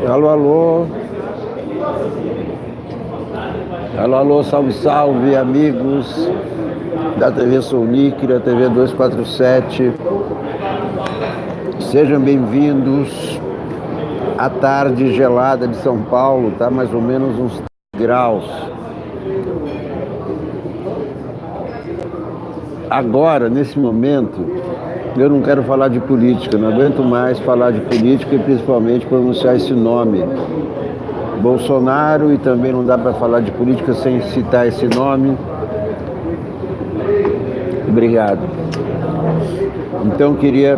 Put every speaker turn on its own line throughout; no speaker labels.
Alô, alô. Alô, alô, salve, salve, amigos da TV Sounic, da TV 247. Sejam bem-vindos à tarde gelada de São Paulo, tá mais ou menos uns 3 graus. Agora, nesse momento, eu não quero falar de política, não aguento mais falar de política e principalmente pronunciar esse nome, Bolsonaro, e também não dá para falar de política sem citar esse nome. Obrigado. Então, queria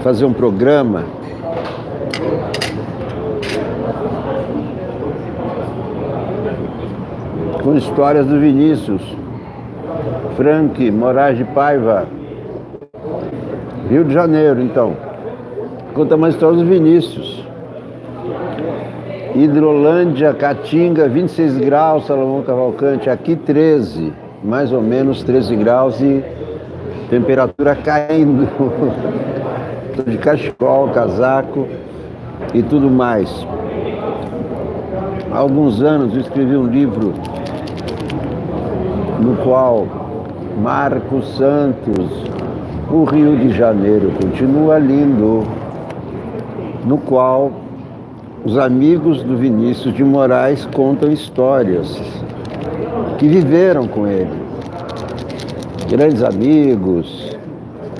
fazer um programa com histórias do Vinícius Frank Moraes de Paiva, Rio de Janeiro. Então, conta uma história do Vinícius. Hidrolândia, Caatinga, 26 graus, Salomão Cavalcante, aqui 13, mais ou menos 13 graus e temperatura caindo. Estou de cachecol, casaco e tudo mais. Há alguns anos eu escrevi um livro no qual Marcos Santos, o Rio de Janeiro continua lindo, no qual os amigos do Vinícius de Moraes contam histórias que viveram com ele. Grandes amigos,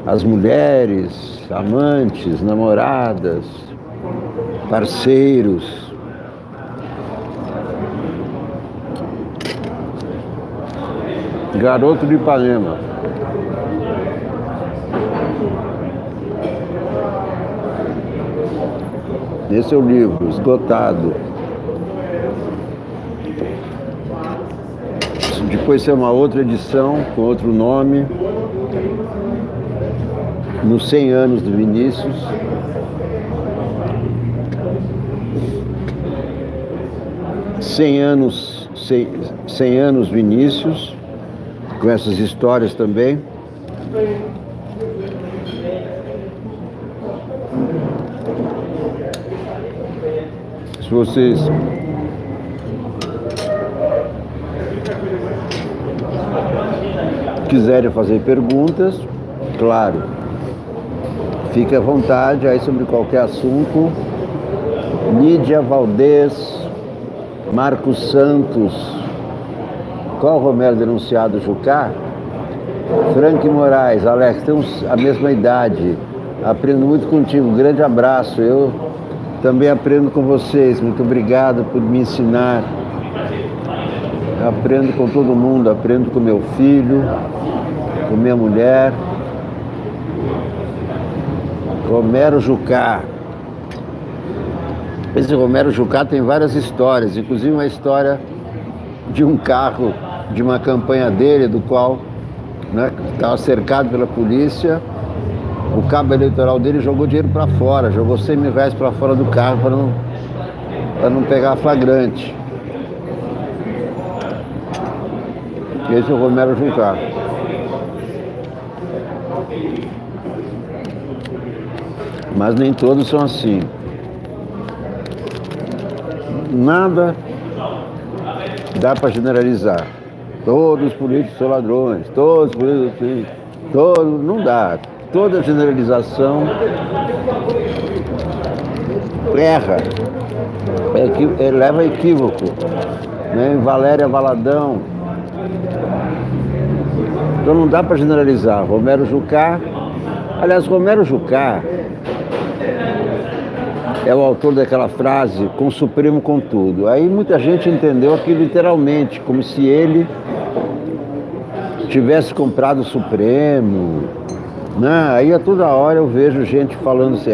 as mulheres, amantes, namoradas, parceiros. Garoto de Ipanema. Esse é o livro, esgotado. Depois tem uma outra edição, com outro nome, nos 100 anos do Vinícius. Cem anos Vinícius, com essas histórias também. Se vocês quiserem fazer perguntas, claro, fique à vontade aí sobre qualquer assunto. Lídia Valdez, Marcos Santos, qual o Romero denunciado, Jucá? Frank Moraes, Alex, temos a mesma idade, aprendo muito contigo, grande abraço, eu também aprendo com vocês, muito obrigado por me ensinar. Aprendo com todo mundo, aprendo com meu filho, com minha mulher. Romero Jucá. Esse Romero Jucá tem várias histórias, inclusive uma história de um carro, de uma campanha dele, do qual estava cercado pela polícia. O cabo eleitoral dele jogou dinheiro para fora, jogou 100 mil reais para fora do carro para não pegar flagrante. Esse é o Romero Jucá. Mas nem todos são assim. Nada dá para generalizar. Todos os políticos são ladrões, todos os políticos, todos, não dá. Toda generalização erra, leva a equívoco. Né? Valéria Valadão. Então não dá para generalizar. Romero Jucá, aliás, Romero Jucá é o autor daquela frase, com o Supremo com tudo. Aí muita gente entendeu aquilo literalmente, como se ele tivesse comprado o Supremo. Né? Aí a toda hora eu vejo gente falando assim,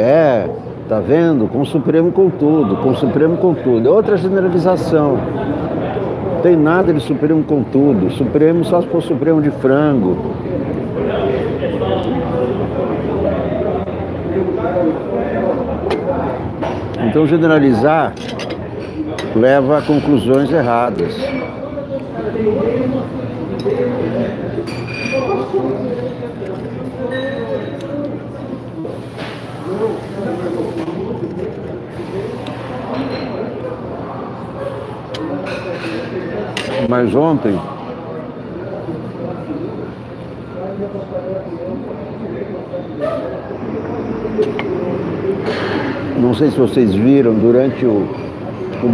tá vendo? Com o Supremo com tudo, com o Supremo com tudo. É outra generalização. Não tem nada de Supremo com tudo. Supremo só se for Supremo de frango. Então generalizar leva a conclusões erradas. Mas ontem, não sei se vocês viram, durante o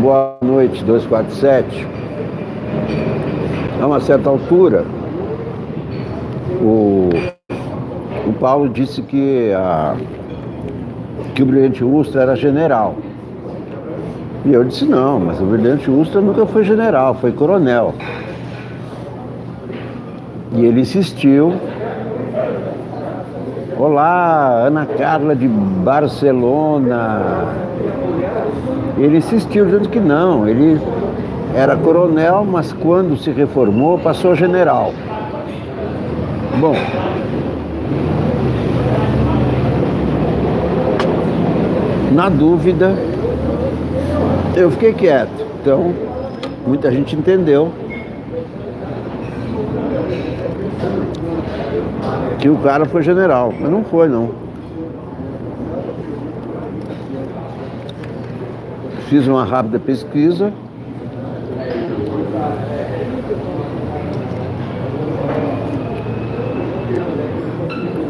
Boa Noite 247, a uma certa altura, o Paulo disse que o Brilhante Ustra era general. E eu disse, não, mas o Brilhante Ustra nunca foi general, foi coronel. E ele insistiu. Olá, Ana Carla de Barcelona. Ele insistiu dizendo que não, ele era coronel, mas quando se reformou passou a general. Bom, na dúvida, eu fiquei quieto. Então, muita gente entendeu que o cara foi general, mas não foi, não. Fiz uma rápida pesquisa.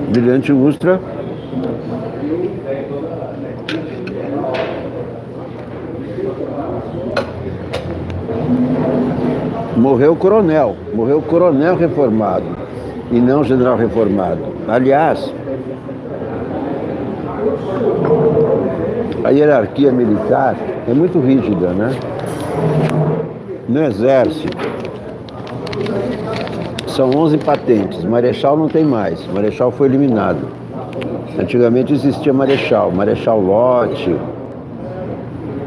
Brilhante Ustra morreu coronel reformado e não general reformado. Aliás, a hierarquia militar é muito rígida, né? No exército são 11 patentes, marechal não tem mais, marechal foi eliminado. Antigamente existia marechal Lott,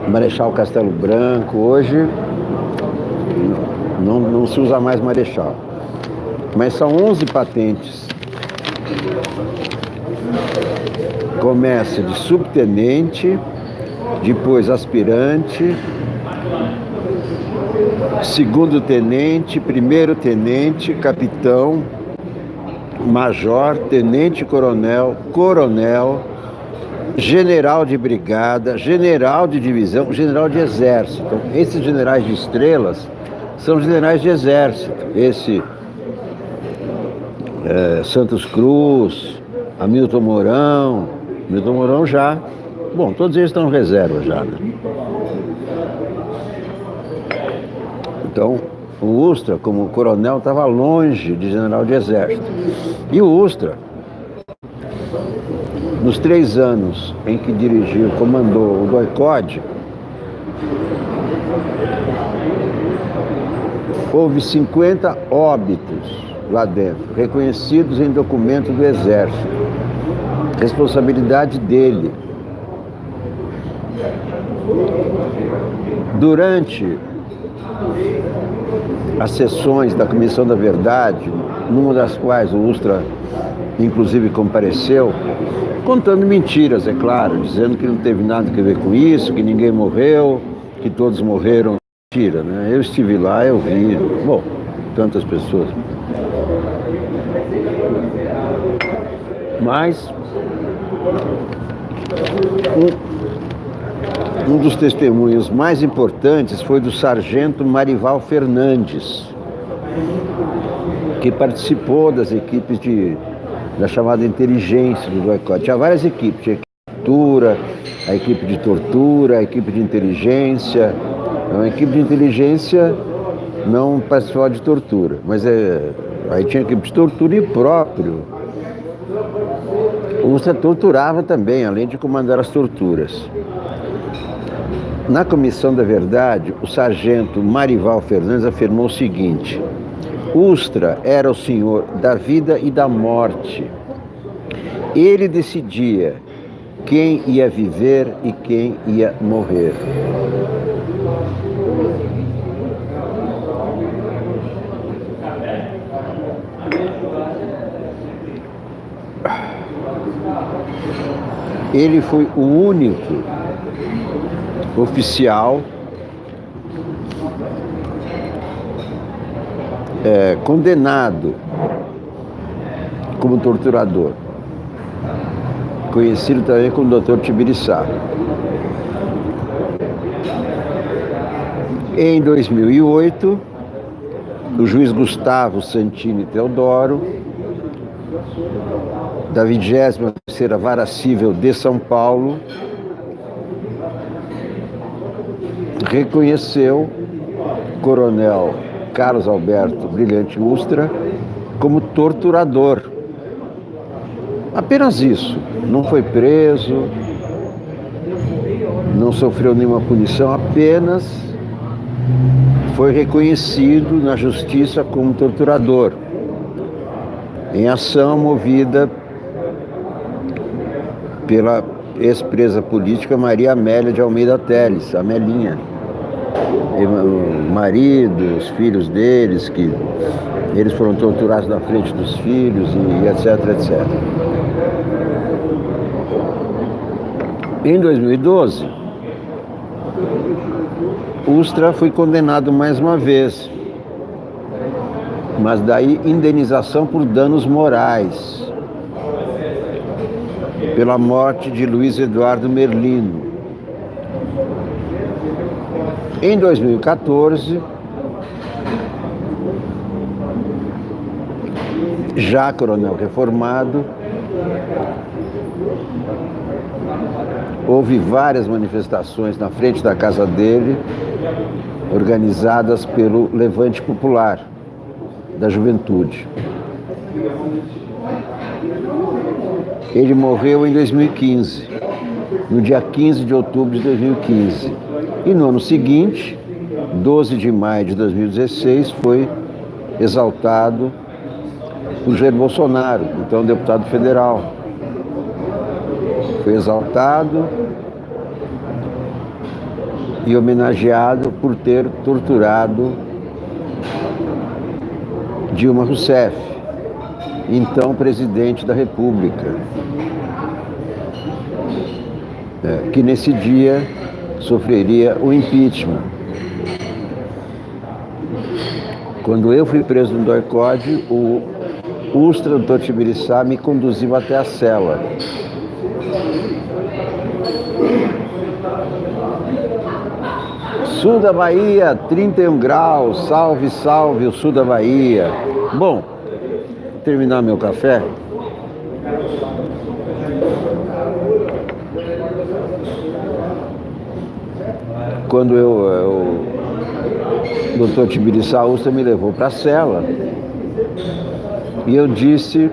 marechal Castelo Branco, hoje não se usa mais marechal. Mas são 11 patentes. Começa de subtenente, depois aspirante, segundo tenente, primeiro tenente, capitão, major, tenente coronel, coronel, general de brigada, general de divisão, general de exército. Então, esses generais de estrelas são generais de exército. Esse Santos Cruz, Hamilton Mourão já. Bom, todos eles estão em reserva já, né? Então, o Ustra, como coronel, estava longe de general de exército. E o Ustra, nos 3 anos em que dirigiu, comandou o DOI-CODE, houve 50 óbitos lá dentro, reconhecidos em documento do Exército. Responsabilidade dele. Durante as sessões da Comissão da Verdade, numa das quais o Ustra, inclusive, compareceu, contando mentiras, é claro, dizendo que não teve nada a ver com isso, que ninguém morreu, que todos morreram. Mentira, né? Eu estive lá, eu vi, bom, tantas pessoas. Mas um dos testemunhos mais importantes foi do sargento Marival Fernandes, que participou das equipes da chamada inteligência do DOI-CODE. Tinha várias equipes, tinha a equipe de tortura, a equipe de inteligência. A equipe de inteligência não participava de tortura, mas aí tinha equipe de tortura e próprio. O Ustra torturava também, além de comandar as torturas. Na Comissão da Verdade, o sargento Marival Fernandes afirmou o seguinte: Ustra era o senhor da vida e da morte. Ele decidia quem ia viver e quem ia morrer. Ele foi o único oficial condenado como torturador, conhecido também como Dr. Tibiriçá. Em 2008, o juiz Gustavo Santini Teodoro, da 23ª Vara Cível de São Paulo, reconheceu o coronel Carlos Alberto Brilhante Ustra como torturador. Apenas isso. Não foi preso, não sofreu nenhuma punição, apenas foi reconhecido na justiça como torturador, em ação movida pela ex-presa política Maria Amélia de Almeida Teles, a Melinha. O marido, os filhos deles, que eles foram torturados na frente dos filhos e etc, etc. Em 2012, Ustra foi condenado mais uma vez, mas daí indenização por danos morais, pela morte de Luiz Eduardo Merlino. Em 2014, já coronel reformado, houve várias manifestações na frente da casa dele, organizadas pelo Levante Popular da Juventude. Ele morreu em 2015, no dia 15 de outubro de 2015. E no ano seguinte, 12 de maio de 2016, foi exaltado por Jair Bolsonaro, então deputado federal. Foi exaltado e homenageado por ter torturado Dilma Rousseff, então presidente da República, que nesse dia sofreria o impeachment. Quando eu fui preso no DOI-CODE, o Ustra do Tibiriçá me conduziu até a cela. Sul da Bahia, 31 graus, salve, salve o sul da Bahia. Bom, vou terminar meu café. Quando o doutor Tibiriçá Ustra me levou para a cela e eu disse,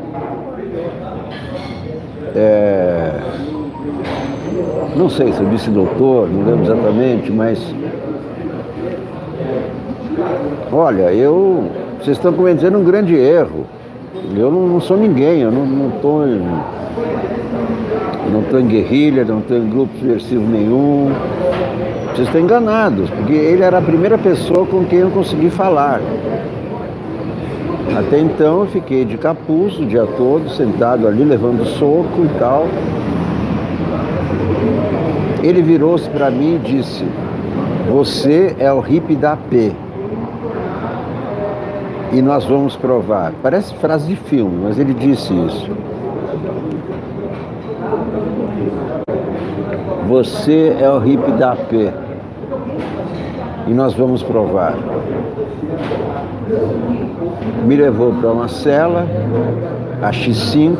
não sei se eu disse doutor, não lembro exatamente, mas olha, vocês estão cometendo um grande erro. Eu não sou ninguém, eu não estou em guerrilha, não estou em grupo subversivo nenhum. Vocês estão enganados, porque ele era a primeira pessoa com quem eu consegui falar. Até então eu fiquei de capuz o dia todo, sentado ali, levando soco e tal. Ele virou-se para mim e disse: "Você é o hippie da AP. E nós vamos provar." Parece frase de filme, mas ele disse isso. "Você é o hippie da AP. E nós vamos provar." Me levou para uma cela, a X5.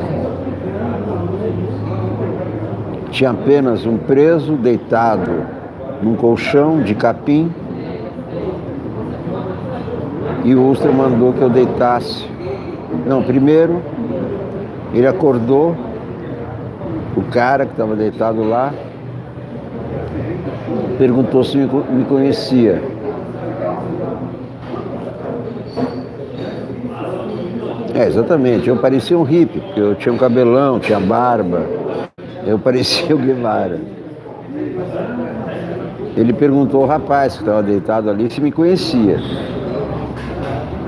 Tinha apenas um preso deitado num colchão de capim. E o Ustra mandou que eu deitasse. Não, primeiro ele acordou o cara que estava deitado lá, perguntou se me conhecia. Exatamente, eu parecia um hippie, porque eu tinha um cabelão, tinha barba, eu parecia o Guevara. Ele perguntou ao rapaz que estava deitado ali se me conhecia.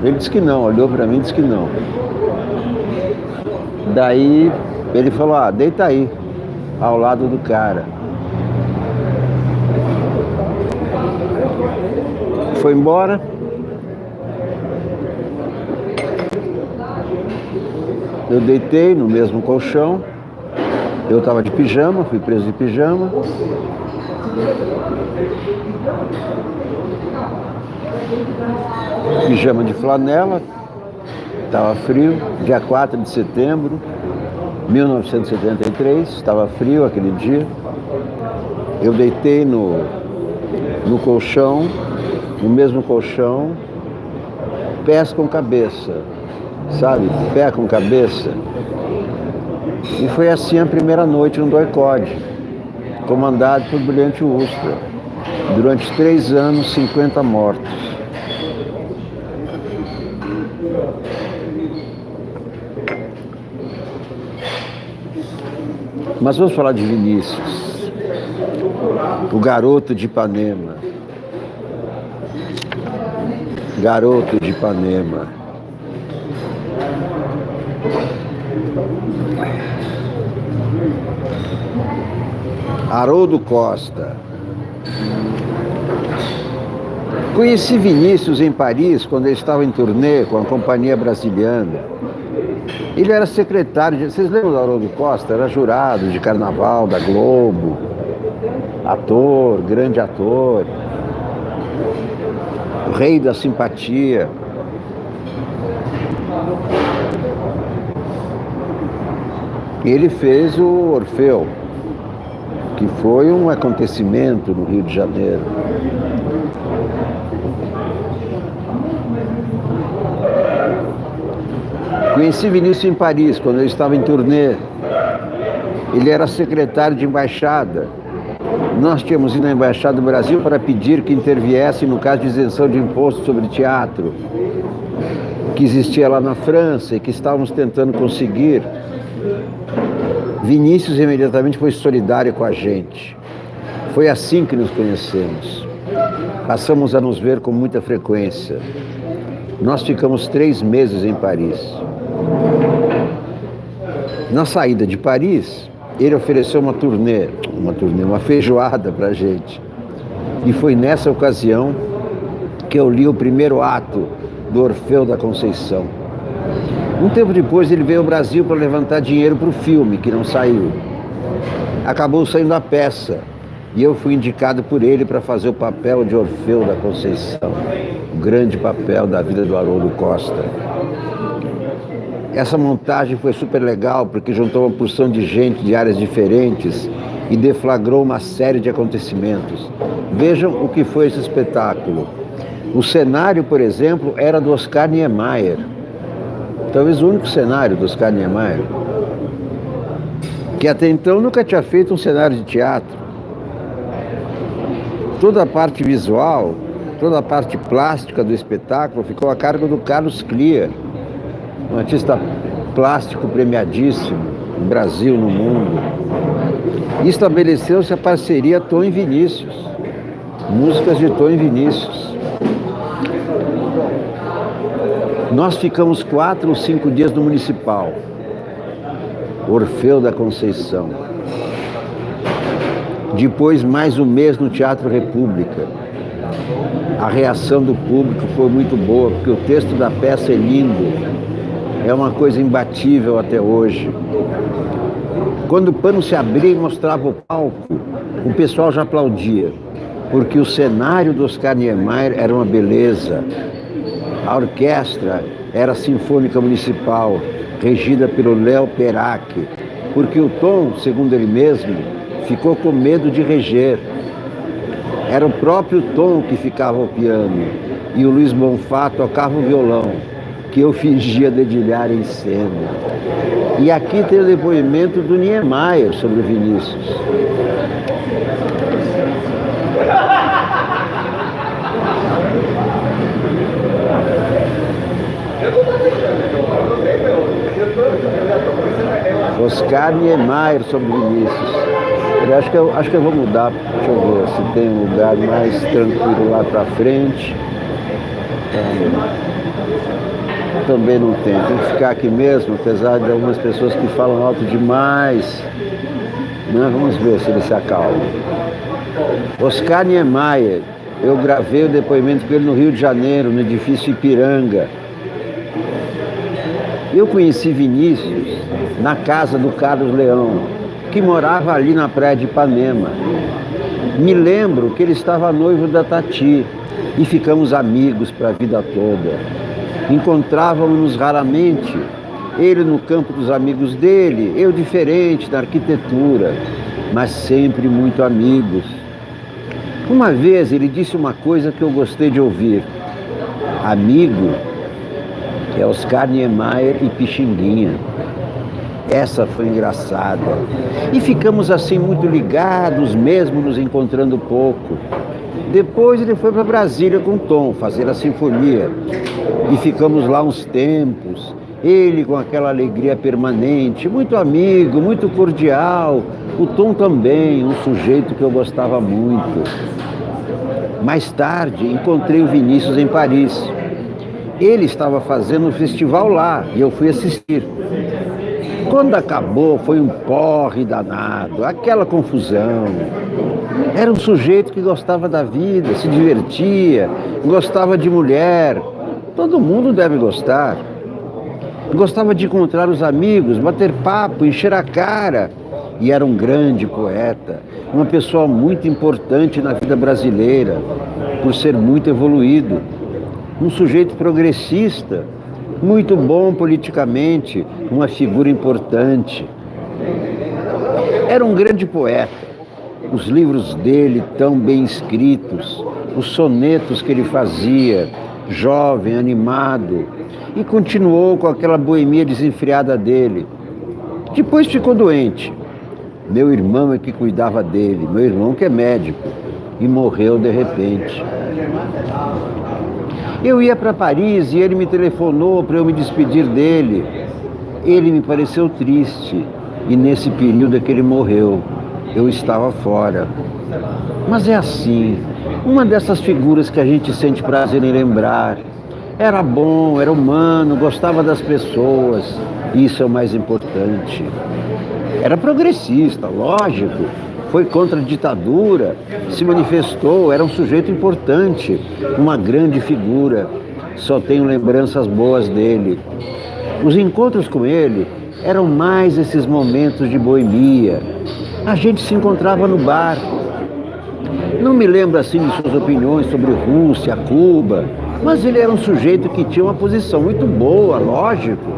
Ele disse que não, olhou para mim e disse que não. Daí ele falou: deita aí, ao lado do cara. Foi embora. Eu deitei no mesmo colchão. Eu estava de pijama, fui preso de pijama. pijama de flanela, estava frio, dia 4 de setembro de 1973, estava frio aquele dia. Eu deitei no colchão, no mesmo colchão, pés com cabeça, sabe? Pé com cabeça. E foi assim a primeira noite no doicode, comandado por Brilhante Ustra. Durante 3 anos, 50 mortos. Mas vamos falar de Vinícius, o garoto de Ipanema. Garoto de Ipanema. Haroldo Costa. Conheci Vinícius em Paris quando ele estava em turnê com a Companhia Brasiliana. Ele era secretário de... Vocês lembram do Haroldo Costa? Era jurado de carnaval da Globo. Ator, grande ator. O rei da simpatia. Ele fez o Orfeu, que foi um acontecimento no Rio de Janeiro. Conheci Vinícius em Paris, quando eu estava em turnê. Ele era secretário de embaixada. Nós tínhamos ido à Embaixada do Brasil para pedir que interviesse no caso de isenção de imposto sobre teatro, que existia lá na França e que estávamos tentando conseguir. Vinícius imediatamente foi solidário com a gente. Foi assim que nos conhecemos. Passamos a nos ver com muita frequência. Nós ficamos 3 meses em Paris. Na saída de Paris, ele ofereceu uma feijoada pra gente. E foi nessa ocasião que eu li o primeiro ato do Orfeu da Conceição. Um tempo depois ele veio ao Brasil para levantar dinheiro para o filme, que não saiu. Acabou saindo a peça, e eu fui indicado por ele para fazer o papel de Orfeu da Conceição, o grande papel da vida do Haroldo Costa. Essa montagem foi super legal, porque juntou uma porção de gente de áreas diferentes e deflagrou uma série de acontecimentos. Vejam o que foi esse espetáculo. O cenário, por exemplo, era do Oscar Niemeyer. Talvez o único cenário do Oscar Niemeyer, que até então nunca tinha feito um cenário de teatro. Toda a parte visual, toda a parte plástica do espetáculo ficou a cargo do Carlos Clear, um artista plástico premiadíssimo no Brasil, no mundo. E estabeleceu-se a parceria Tom e Vinícius, músicas de Tom e Vinícius. Nós ficamos 4 ou 5 dias no Municipal, Orfeu da Conceição. Depois, mais um mês no Teatro República. A reação do público foi muito boa, porque o texto da peça é lindo. É uma coisa imbatível até hoje. Quando o pano se abria e mostrava o palco, o pessoal já aplaudia, porque o cenário do Oscar Niemeyer era uma beleza. A orquestra era a Sinfônica Municipal, regida pelo Léo Perac, porque o Tom, segundo ele mesmo, ficou com medo de reger. Era o próprio Tom que ficava ao piano e o Luiz Bonfá tocava o violão, que eu fingia dedilhar em cena. E aqui tem o depoimento do Niemeyer sobre o Vinícius. Oscar Niemeyer sobre Vinícius. Eu acho que eu vou mudar, deixa eu ver se tem um lugar mais tranquilo lá pra frente. Também não tem que ficar aqui mesmo, apesar de algumas pessoas que falam alto demais. Né? Vamos ver se ele se acalma. Oscar Niemeyer, eu gravei o depoimento com ele no Rio de Janeiro, no edifício Ipiranga. Eu conheci Vinícius na casa do Carlos Leão, que morava ali na praia de Ipanema. Me lembro que ele estava noivo da Tati. e ficamos amigos para a vida toda. Encontrávamos-nos raramente, ele no campo dos amigos dele, eu diferente na arquitetura, mas sempre muito amigos. Uma vez ele disse uma coisa que eu gostei de ouvir: amigo é Oscar Niemeyer e Pixinguinha. Essa foi engraçada. E ficamos assim muito ligados, mesmo nos encontrando pouco. Depois ele foi para Brasília com Tom fazer a sinfonia. E ficamos lá uns tempos. Ele com aquela alegria permanente, muito amigo, muito cordial. O Tom também, um sujeito que eu gostava muito. Mais tarde encontrei o Vinícius em Paris. Ele estava fazendo um festival lá e eu fui assistir. Quando acabou, foi um porre danado, aquela confusão. Era um sujeito que gostava da vida, se divertia, gostava de mulher. Todo mundo deve gostar. Gostava de encontrar os amigos, bater papo, encher a cara. E era um grande poeta, uma pessoa muito importante na vida brasileira, por ser muito evoluído. Um sujeito progressista, muito bom politicamente, uma figura importante. Era um grande poeta. Os livros dele tão bem escritos, os sonetos que ele fazia, jovem, animado, e continuou com aquela boemia desenfreada dele. Depois ficou doente. Meu irmão é que cuidava dele, meu irmão que é médico, e morreu de repente. Eu ia para Paris e ele me telefonou para eu me despedir dele. Ele me pareceu triste e nesse período é que ele morreu. Eu estava fora. Mas é assim, uma dessas figuras que a gente sente prazer em lembrar. Era bom, era humano, gostava das pessoas. Isso é o mais importante. Era progressista, lógico. Foi contra a ditadura, se manifestou, era um sujeito importante, uma grande figura. Só tenho lembranças boas dele. Os encontros com ele eram mais esses momentos de boemia. A gente se encontrava no bar. Não me lembro assim de suas opiniões sobre Rússia, Cuba, mas ele era um sujeito que tinha uma posição muito boa, lógico.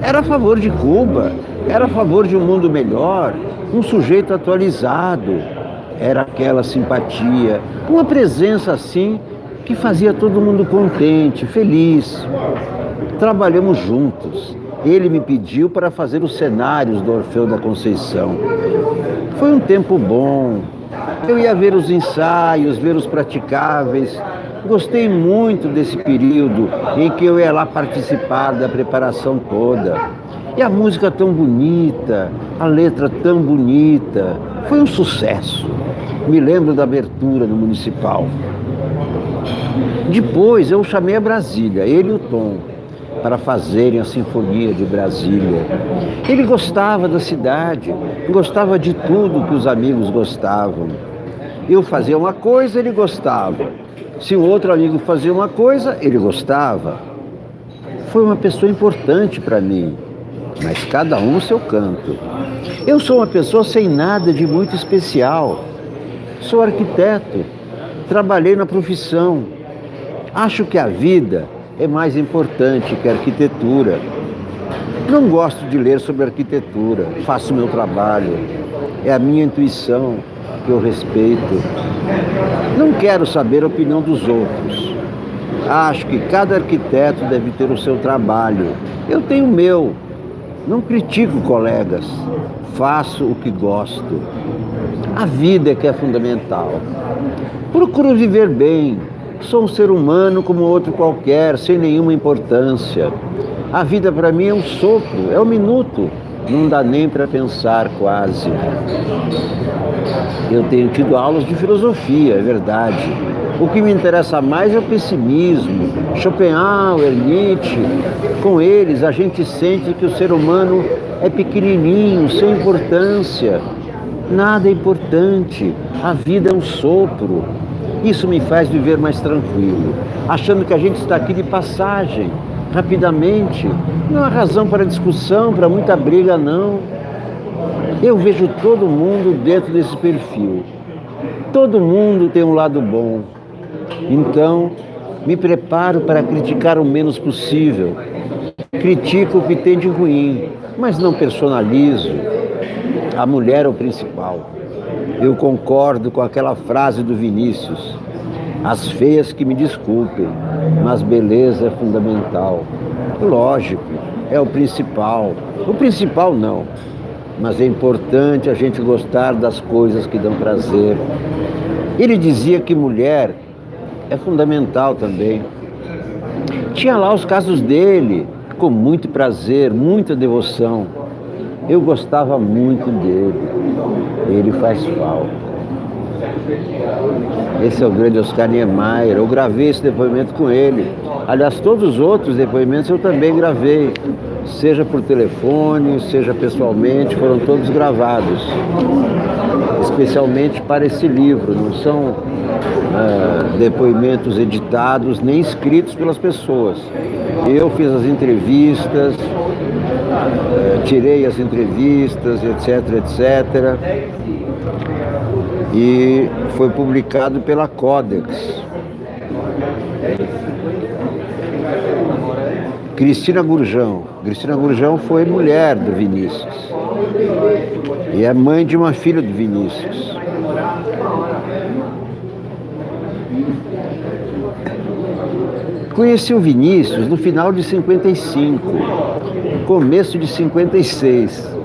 Era a favor de Cuba, era a favor de um mundo melhor, um sujeito atualizado. Era aquela simpatia, uma presença assim que fazia todo mundo contente, feliz. Trabalhamos juntos. Ele me pediu para fazer os cenários do Orfeu da Conceição. Foi um tempo bom. Eu ia ver os ensaios, ver os praticáveis. Gostei muito desse período em que eu ia lá participar da preparação toda. E a música tão bonita, a letra tão bonita. Foi um sucesso. Me lembro da abertura no Municipal. Depois eu chamei a Brasília, ele e o Tom, para fazerem a Sinfonia de Brasília. Ele gostava da cidade, gostava de tudo que os amigos gostavam. Eu fazia uma coisa, ele gostava. Se o outro amigo fazia uma coisa, ele gostava. Foi uma pessoa importante para mim, mas cada um no seu canto. Eu sou uma pessoa sem nada de muito especial. Sou arquiteto, trabalhei na profissão. Acho que a vida é mais importante que a arquitetura. Não gosto de ler sobre arquitetura, faço meu trabalho. É a minha intuição que eu respeito. Não quero saber a opinião dos outros. Acho que cada arquiteto deve ter o seu trabalho. Eu tenho o meu. Não critico colegas. Faço o que gosto. A vida é que é fundamental. Procuro viver bem. Sou um ser humano como outro qualquer, sem nenhuma importância. A vida para mim é um sopro, é um minuto. Não dá nem para pensar quase. Eu tenho tido aulas de filosofia, é verdade. O que me interessa mais é o pessimismo. Schopenhauer, Nietzsche. Com eles a gente sente que o ser humano é pequenininho, sem importância. Nada é importante. A vida é um sopro. Isso me faz viver mais tranquilo, achando que a gente está aqui de passagem, rapidamente. Não há razão para discussão, para muita briga, não. Eu vejo todo mundo dentro desse perfil. Todo mundo tem um lado bom. Então, me preparo para criticar o menos possível. Critico o que tem de ruim, mas não personalizo. A mulher é o principal. Eu concordo com aquela frase do Vinícius: as feias que me desculpem, mas beleza é fundamental. Lógico, é o principal. O principal não, mas é importante a gente gostar das coisas que dão prazer. Ele dizia que mulher é fundamental também. Tinha lá os casos dele, com muito prazer, muita devoção. Eu gostava muito dele. Ele faz falta. Esse é o grande Oscar Niemeyer. Eu gravei esse depoimento com ele. Aliás, todos os outros depoimentos eu também gravei. Seja por telefone, seja pessoalmente, foram todos gravados. Especialmente para esse livro. Não são depoimentos editados nem escritos pelas pessoas. Eu fiz as entrevistas, tirei as entrevistas, etc, etc. E foi publicado pela Codex. Cristina Gurjão. Cristina Gurjão foi mulher do Vinícius. E é mãe de uma filha do Vinícius. Conheci o Vinícius no final de 55, começo de 56,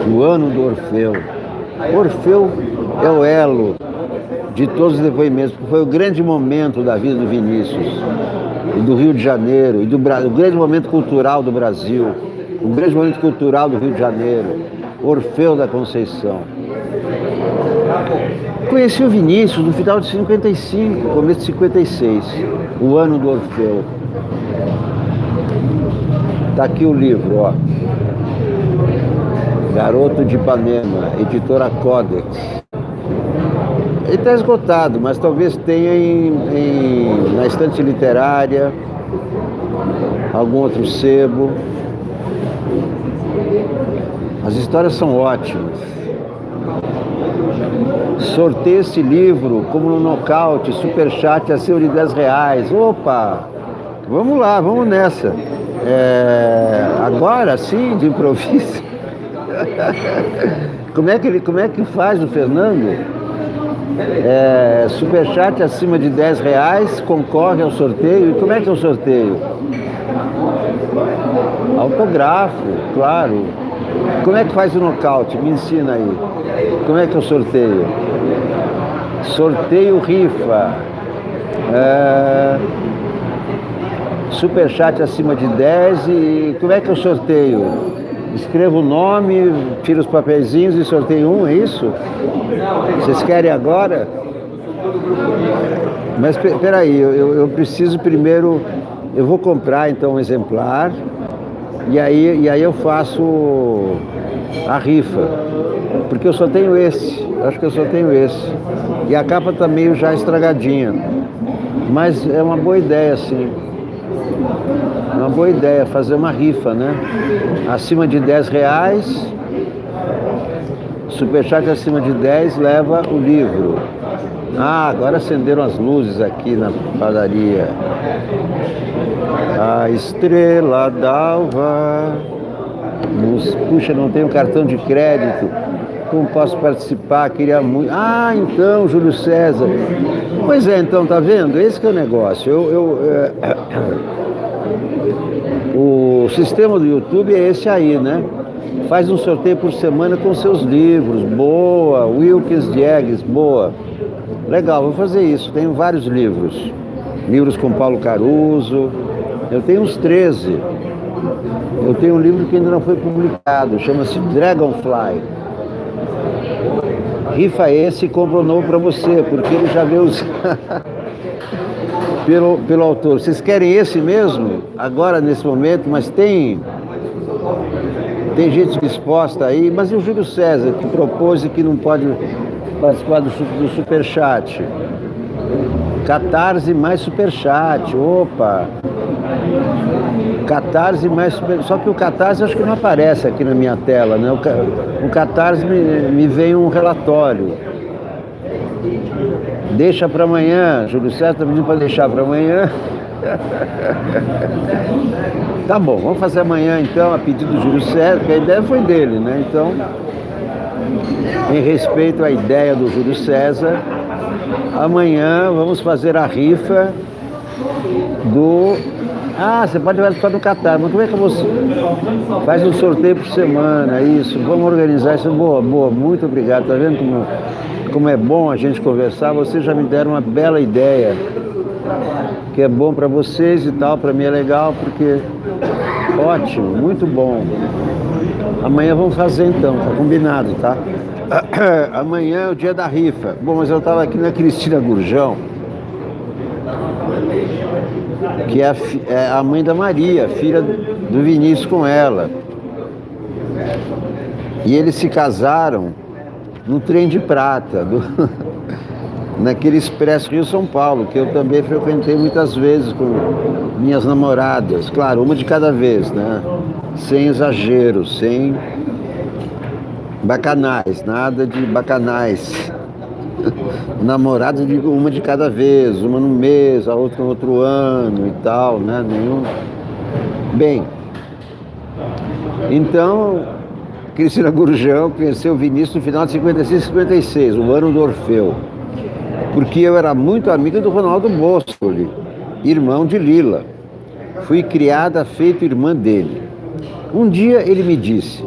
no ano do Orfeu. Orfeu é o elo de todos os depoimentos, porque foi o grande momento da vida do Vinícius, e do Rio de Janeiro, e do Brasil, o grande momento cultural do Brasil, o grande momento cultural do Rio de Janeiro, Orfeu da Conceição. Conheci o Vinícius no final de 55, começo de 56, o ano do Orfeu. Está aqui o livro, ó. Garoto de Ipanema, editora Codex. Ele está esgotado, mas talvez tenha na estante literária, algum outro sebo. As histórias são ótimas. Sorteio esse livro como no nocaute, superchat acima de R$10. Opa! Vamos lá, vamos nessa. Agora sim, de improviso. Como é que faz o Fernando? Superchat acima de R$10 concorre ao sorteio. E como é que é o sorteio? Autógrafo, claro. Como é que faz o nocaute? Me ensina aí. Como é que é o sorteio? Sorteio rifa. Superchat acima de 10. E como é que é o sorteio? Escreva o nome, tira os papeizinhos e sorteio um, é isso? Vocês querem agora? Mas peraí, eu preciso primeiro... Eu vou comprar então um exemplar e aí eu faço a rifa, porque eu só tenho esse, acho que eu só tenho esse. E a capa tá meio já estragadinha, mas é uma boa ideia, sim. É uma boa ideia fazer uma rifa, né? Acima de R$10, superchat acima de 10 leva o livro. Agora acenderam as luzes aqui na padaria. A estrela d'alva. Puxa, não tenho cartão de crédito. Como posso participar? Queria muito. Então, Júlio César. Pois é, então, tá vendo? Esse que é o negócio. O sistema do YouTube é esse aí, né? Faz um sorteio por semana com seus livros. Boa. Wilkes Diegues, boa. Legal, vou fazer isso. Tenho vários livros. Livros com Paulo Caruso. Eu tenho uns 13. Eu tenho um livro que ainda não foi publicado. Chama-se Dragonfly. Rifa esse e compra um novo para você, porque ele já veio pelo autor. Vocês querem esse mesmo? Agora, nesse momento, mas tem gente disposta aí. Mas e o Júlio César, que propôs e que não pode participar do superchat? Catarse mais superchat, opa! Catarse mais superchat, só que o Catarse acho que não aparece aqui na minha tela, né? O Catarse me vem um relatório. Deixa para amanhã. Júlio César está pedindo para deixar para amanhã. Tá bom, vamos fazer amanhã então, a pedido do Júlio César, porque a ideia foi dele, né? Então, em respeito à ideia do Júlio César, amanhã vamos fazer a rifa do... Ah, você pode participar do Catar, mas como é que você faz um sorteio por semana, isso, vamos organizar isso, boa, muito obrigado, tá vendo como é bom a gente conversar, vocês já me deram uma bela ideia, que é bom para vocês e tal, para mim é legal, porque ótimo, muito bom. Amanhã vamos fazer então, tá combinado, tá? Amanhã é o dia da rifa. Bom, mas eu estava aqui na Cristina Gurjão, que é a mãe da Maria, filha do Vinícius com ela. E eles se casaram no trem de prata, naquele Expresso Rio-São Paulo, que eu também frequentei muitas vezes com minhas namoradas. Claro, uma de cada vez, né? Sem exagero, sem bacanais, nada de bacanais. Namoradas, digo, uma de cada vez, uma no mês, a outra no outro ano e tal, né? Nenhum. Bem, então, Cristina Gurjão conheceu o Vinícius no final de 55 e 56, o ano do Orfeu. Porque eu era muito amiga do Ronaldo Boscoli, irmão de Lila. Fui criada feito irmã dele. Um dia ele me disse: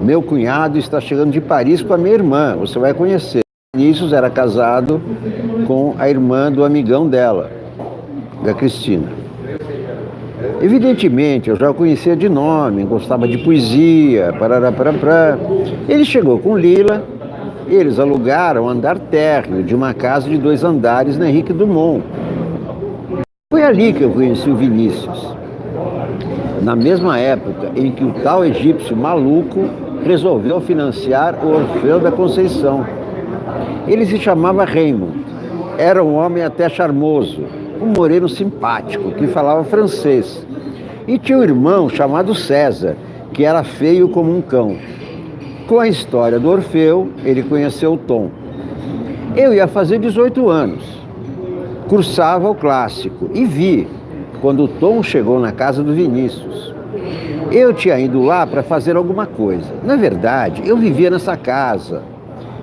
meu cunhado está chegando de Paris com a minha irmã, você vai conhecer. Vinícius era casado com a irmã do amigão dela, da Cristina. Evidentemente, eu já o conhecia de nome, gostava de poesia, parará. Ele chegou com Lila. Eles alugaram um andar térreo de uma casa de 2 andares na Henrique Dumont. Foi ali que eu conheci o Vinícius. Na mesma época em que o tal egípcio maluco resolveu financiar o Orfeu da Conceição. Ele se chamava Raymond. Era um homem até charmoso, um moreno simpático, que falava francês. E tinha um irmão chamado César, que era feio como um cão. Com a história do Orfeu, ele conheceu o Tom. Eu ia fazer 18 anos, cursava o clássico e vi quando o Tom chegou na casa do Vinícius. Eu tinha ido lá para fazer alguma coisa. Na verdade, eu vivia nessa casa,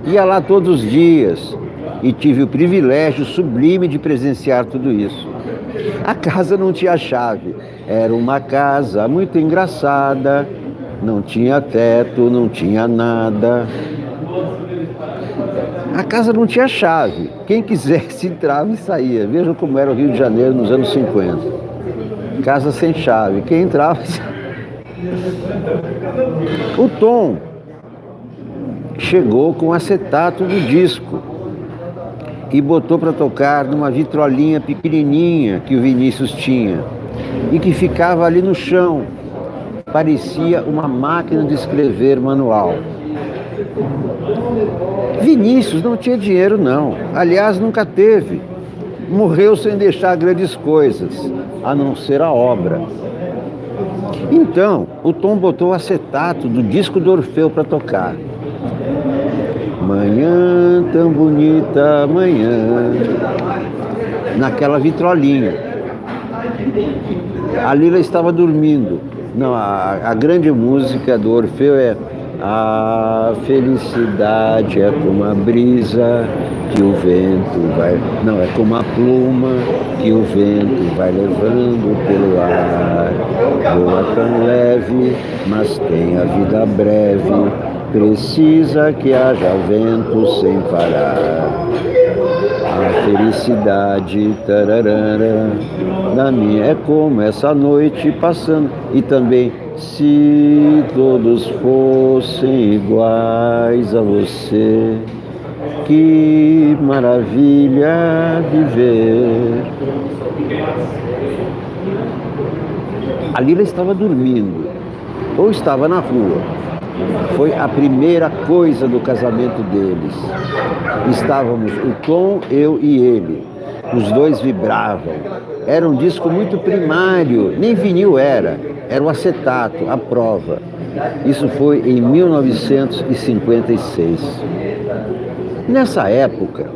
ia lá todos os dias e tive o privilégio sublime de presenciar tudo isso. A casa não tinha chave, era uma casa muito engraçada. Não tinha teto, não tinha nada. A casa não tinha chave. Quem quisesse entrava e saía. Vejam como era o Rio de Janeiro nos anos 50. Casa sem chave. Quem entrava e saía. O Tom chegou com o acetato do disco e botou para tocar numa vitrolinha pequenininha que o Vinícius tinha e que ficava ali no chão. Parecia uma máquina de escrever manual. Vinícius não tinha dinheiro, não. Aliás, nunca teve. Morreu sem deixar grandes coisas, a não ser a obra. Então, o Tom botou o acetato do disco do Orfeu para tocar. Manhã tão bonita, manhã. Naquela vitrolinha. A Lila estava dormindo. Não, a grande música do Orfeu é: a felicidade é como a brisa que o vento vai... Não, é como a pluma que o vento vai levando pelo ar. Voa tão leve, mas tem a vida breve. Precisa que haja vento sem parar. A felicidade, tararara, da minha é como essa noite passando. E também, se todos fossem iguais a você, que maravilha viver. A Lila estava dormindo, ou estava na rua. Foi a primeira coisa do casamento deles. Estávamos o Tom, eu e ele. Os dois vibravam. Era um disco muito primário, nem vinil era o acetato, a prova. Isso foi em 1956. Nessa época,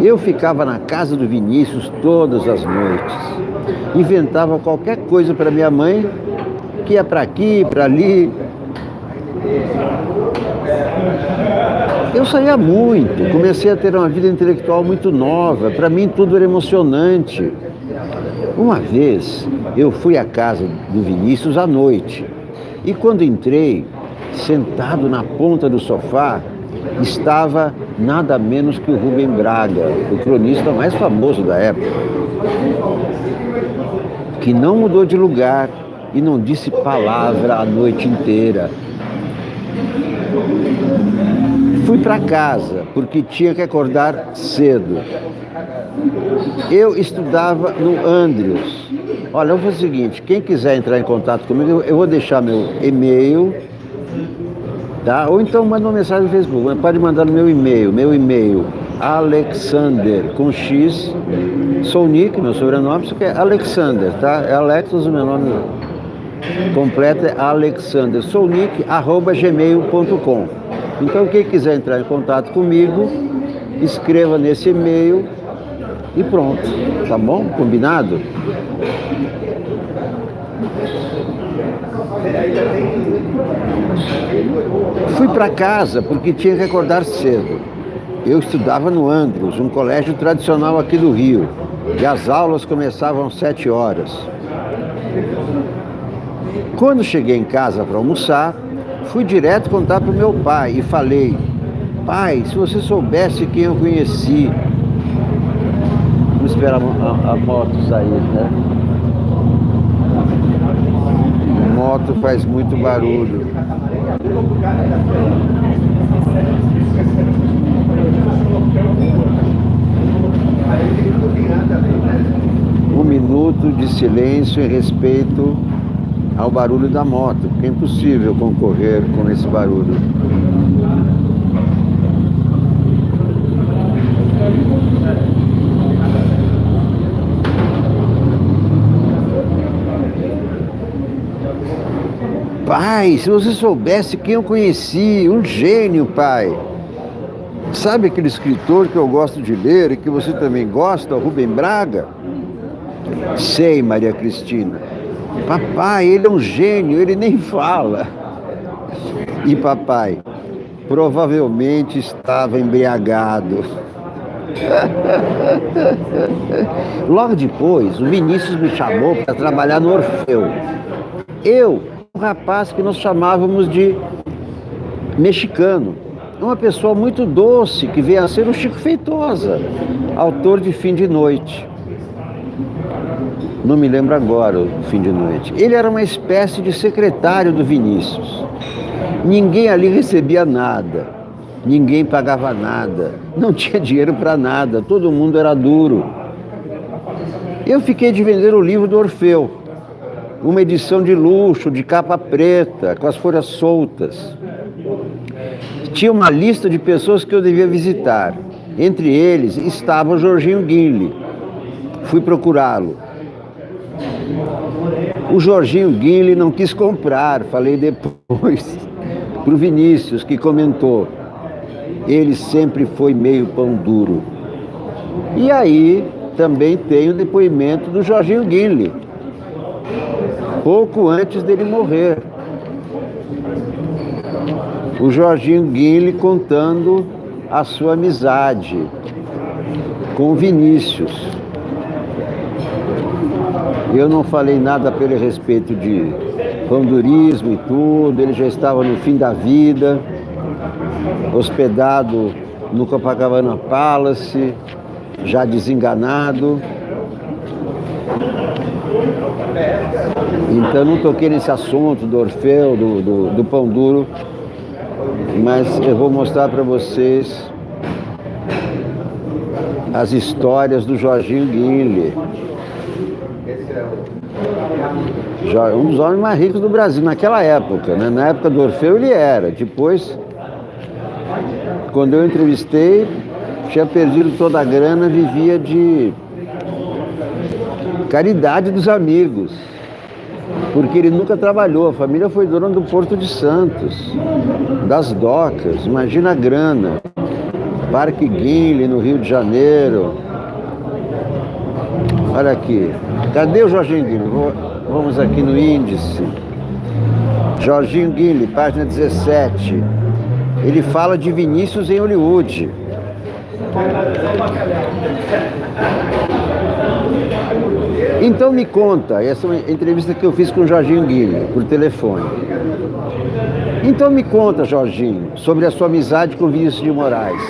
Eu ficava na casa do Vinícius todas as noites. Inventava qualquer coisa para minha mãe, que ia para aqui, para ali. Eu saía muito, comecei a ter uma vida intelectual muito nova. Para mim tudo era emocionante. Uma vez eu fui à casa do Vinícius à noite e quando entrei, sentado na ponta do sofá, estava nada menos que o Rubem Braga, o cronista mais famoso da época, que não mudou de lugar e não disse palavra a noite inteira. Fui para casa porque tinha que acordar cedo. Eu estudava no Andrews. Olha, eu vou fazer o seguinte, quem quiser entrar em contato comigo, eu vou deixar meu e-mail, tá? Ou então manda uma mensagem no Facebook, pode mandar no meu e-mail, Alexander, com X, sou Nick, meu sobrenome, isso que é Alexander, tá? É Alexis, o meu nome completo é Alexander, sou Nick, @gmail.com. Então quem quiser entrar em contato comigo, escreva nesse e-mail e pronto, tá bom? Combinado? Fui para casa porque tinha que acordar cedo. Eu estudava no Andrews, um colégio tradicional aqui do Rio, e as aulas começavam às 7 horas. Quando cheguei em casa para almoçar, fui direto contar para o meu pai e falei: pai, se você soubesse quem eu conheci. Vamos esperar a moto sair, né? A moto faz muito barulho. Um minuto de silêncio em respeito ao barulho da moto, porque é impossível concorrer com esse barulho. Pai, se você soubesse quem eu conheci, um gênio, pai. Sabe aquele escritor que eu gosto de ler e que você também gosta, o Rubem Braga? Sei, Maria Cristina. Papai, ele é um gênio, ele nem fala. E papai, provavelmente estava embriagado. Logo depois, o Vinícius me chamou para trabalhar no Orfeu. Um rapaz que nós chamávamos de mexicano. Uma pessoa muito doce, que veio a ser o Chico Feitosa, autor de Fim de Noite. Não me lembro agora o Fim de Noite. Ele era uma espécie de secretário do Vinícius. Ninguém ali recebia nada, ninguém pagava nada, não tinha dinheiro para nada, todo mundo era duro. Eu fiquei de vender o livro do Orfeu, uma edição de luxo, de capa preta, com as folhas soltas. Tinha uma lista de pessoas que eu devia visitar. Entre eles estava o Jorginho Guinle. Fui procurá-lo. O Jorginho Guinle não quis comprar, falei depois para o Vinícius, que comentou: ele sempre foi meio pão duro. E aí também tem o depoimento do Jorginho Guinle, pouco antes dele morrer. O Jorginho Guinle contando a sua amizade com o Vinícius. Eu não falei nada a ele respeito de pandurismo e tudo, ele já estava no fim da vida, hospedado no Copacabana Palace, já desenganado. Então não toquei nesse assunto do Orfeu, do Pão Duro, mas eu vou mostrar para vocês as histórias do Jorginho Guinle. Um dos homens mais ricos do Brasil naquela época, né? Na época do Orfeu ele era. Depois, quando eu entrevistei, tinha perdido toda a grana, vivia de caridade dos amigos, porque ele nunca trabalhou. A família foi dona do Porto de Santos, das docas, imagina a grana. Parque Guinle, no Rio de Janeiro. Olha aqui. Cadê o Jorginho Guinle? Vamos aqui no índice. Jorginho Guinle, página 17. Ele fala de Vinícius em Hollywood. Então me conta, essa é uma entrevista que eu fiz com o Jorginho Guinle, por telefone. Então me conta, Jorginho, sobre a sua amizade com Vinícius de Moraes.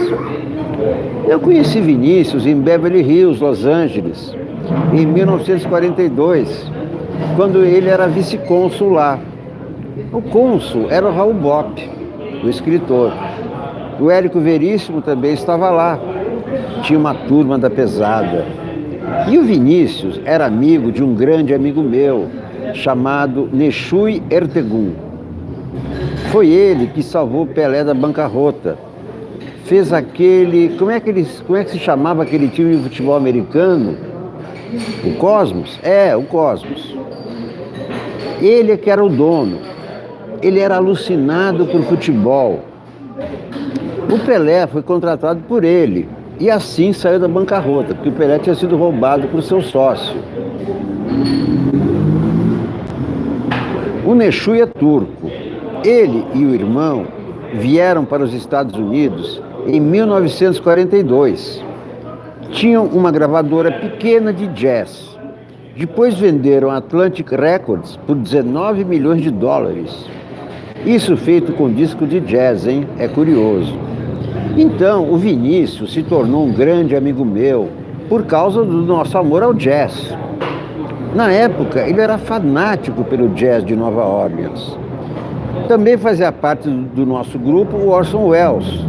Eu conheci Vinícius em Beverly Hills, Los Angeles, em 1942, quando ele era vice-cônsul lá. O cônsul era o Raul Bopp, o escritor. O Érico Veríssimo também estava lá. Tinha uma turma da pesada. E o Vinícius era amigo de um grande amigo meu, chamado Neshui Ertegum. Foi ele que salvou Pelé da bancarrota. Fez aquele... Como é que se chamava aquele time de futebol americano? O Cosmos? É, o Cosmos. Ele é que era o dono. Ele era alucinado por futebol. O Pelé foi contratado por ele. E assim saiu da bancarrota, porque o Pelé tinha sido roubado por seu sócio. O Neshui é turco. Ele e o irmão vieram para os Estados Unidos em 1942. Tinham uma gravadora pequena de jazz. Depois venderam a Atlantic Records por 19 milhões de dólares. Isso feito com disco de jazz, hein? É curioso. Então, o Vinícius se tornou um grande amigo meu por causa do nosso amor ao jazz. Na época, ele era fanático pelo jazz de Nova Orleans. Também fazia parte do nosso grupo o Orson Welles,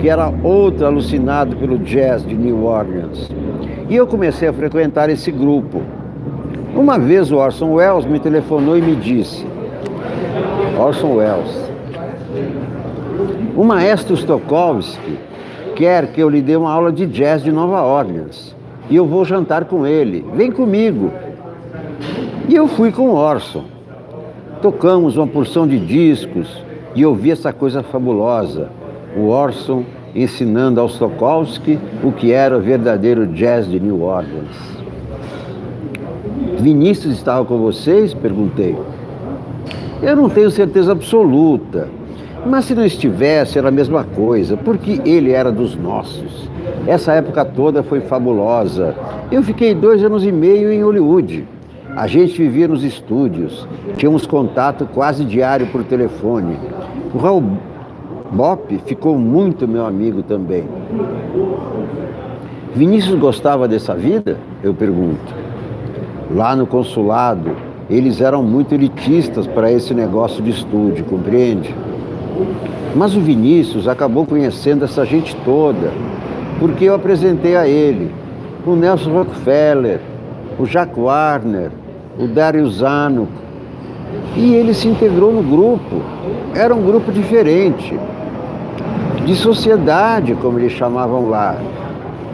que era outro alucinado pelo jazz de New Orleans. E eu comecei a frequentar esse grupo. Uma vez o Orson Welles me telefonou e me disse: Orson Welles, o maestro Stokowski quer que eu lhe dê uma aula de jazz de Nova Orleans. E eu vou jantar com ele. Vem comigo. E eu fui com o Orson. Tocamos uma porção de discos e eu vi essa coisa fabulosa. O Orson ensinando ao Stokowski o que era o verdadeiro jazz de New Orleans. Vinícius estava com vocês? Perguntei. Eu não tenho certeza absoluta. Mas se não estivesse, era a mesma coisa, porque ele era dos nossos. Essa época toda foi fabulosa. Eu fiquei 2 anos e meio em Hollywood. A gente vivia nos estúdios, tínhamos contato quase diário por telefone. O Raul Bopp ficou muito meu amigo também. Vinícius gostava dessa vida? Eu pergunto. Lá no consulado, eles eram muito elitistas para esse negócio de estúdio, compreende? Mas o Vinícius acabou conhecendo essa gente toda, porque eu apresentei a ele o Nelson Rockefeller, o Jack Warner, o Dario Zanuck, e ele se integrou no grupo. Era um grupo diferente, de sociedade, como eles chamavam lá.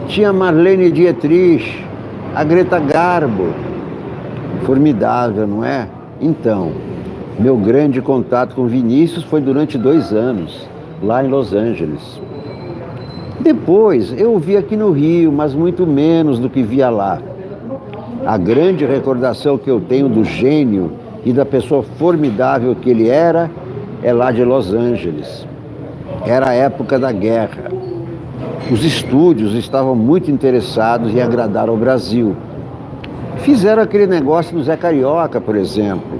Tinha Marlene Dietrich, a Greta Garbo. Formidável, não é? Então, meu grande contato com Vinícius foi durante 2 anos, lá em Los Angeles. Depois, eu o vi aqui no Rio, mas muito menos do que via lá. A grande recordação que eu tenho do gênio e da pessoa formidável que ele era é lá de Los Angeles. Era a época da guerra. Os estúdios estavam muito interessados em agradar ao Brasil. Fizeram aquele negócio do Zé Carioca, por exemplo.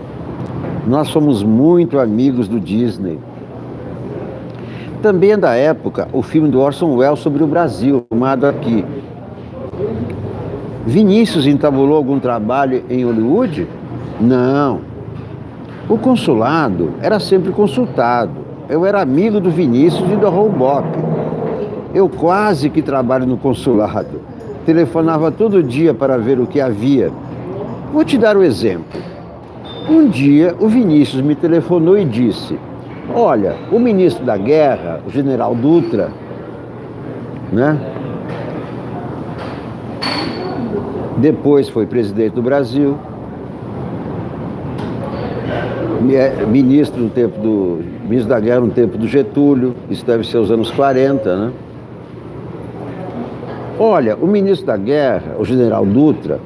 Nós fomos muito amigos do Disney. Também é da época o filme do Orson Welles sobre o Brasil, filmado aqui. Vinícius entabulou algum trabalho em Hollywood? Não. O consulado era sempre consultado. Eu era amigo do Vinícius e do Raul Bopp. Eu quase que trabalho no consulado. Telefonava todo dia para ver o que havia. Vou te dar um exemplo. Um dia, o Vinícius me telefonou e disse: olha, o ministro da guerra, o general Dutra, né? Depois foi presidente do Brasil, ministro da guerra no tempo do Getúlio, isso deve ser os anos 40, né? Olha, o ministro da Guerra, o general Dutra,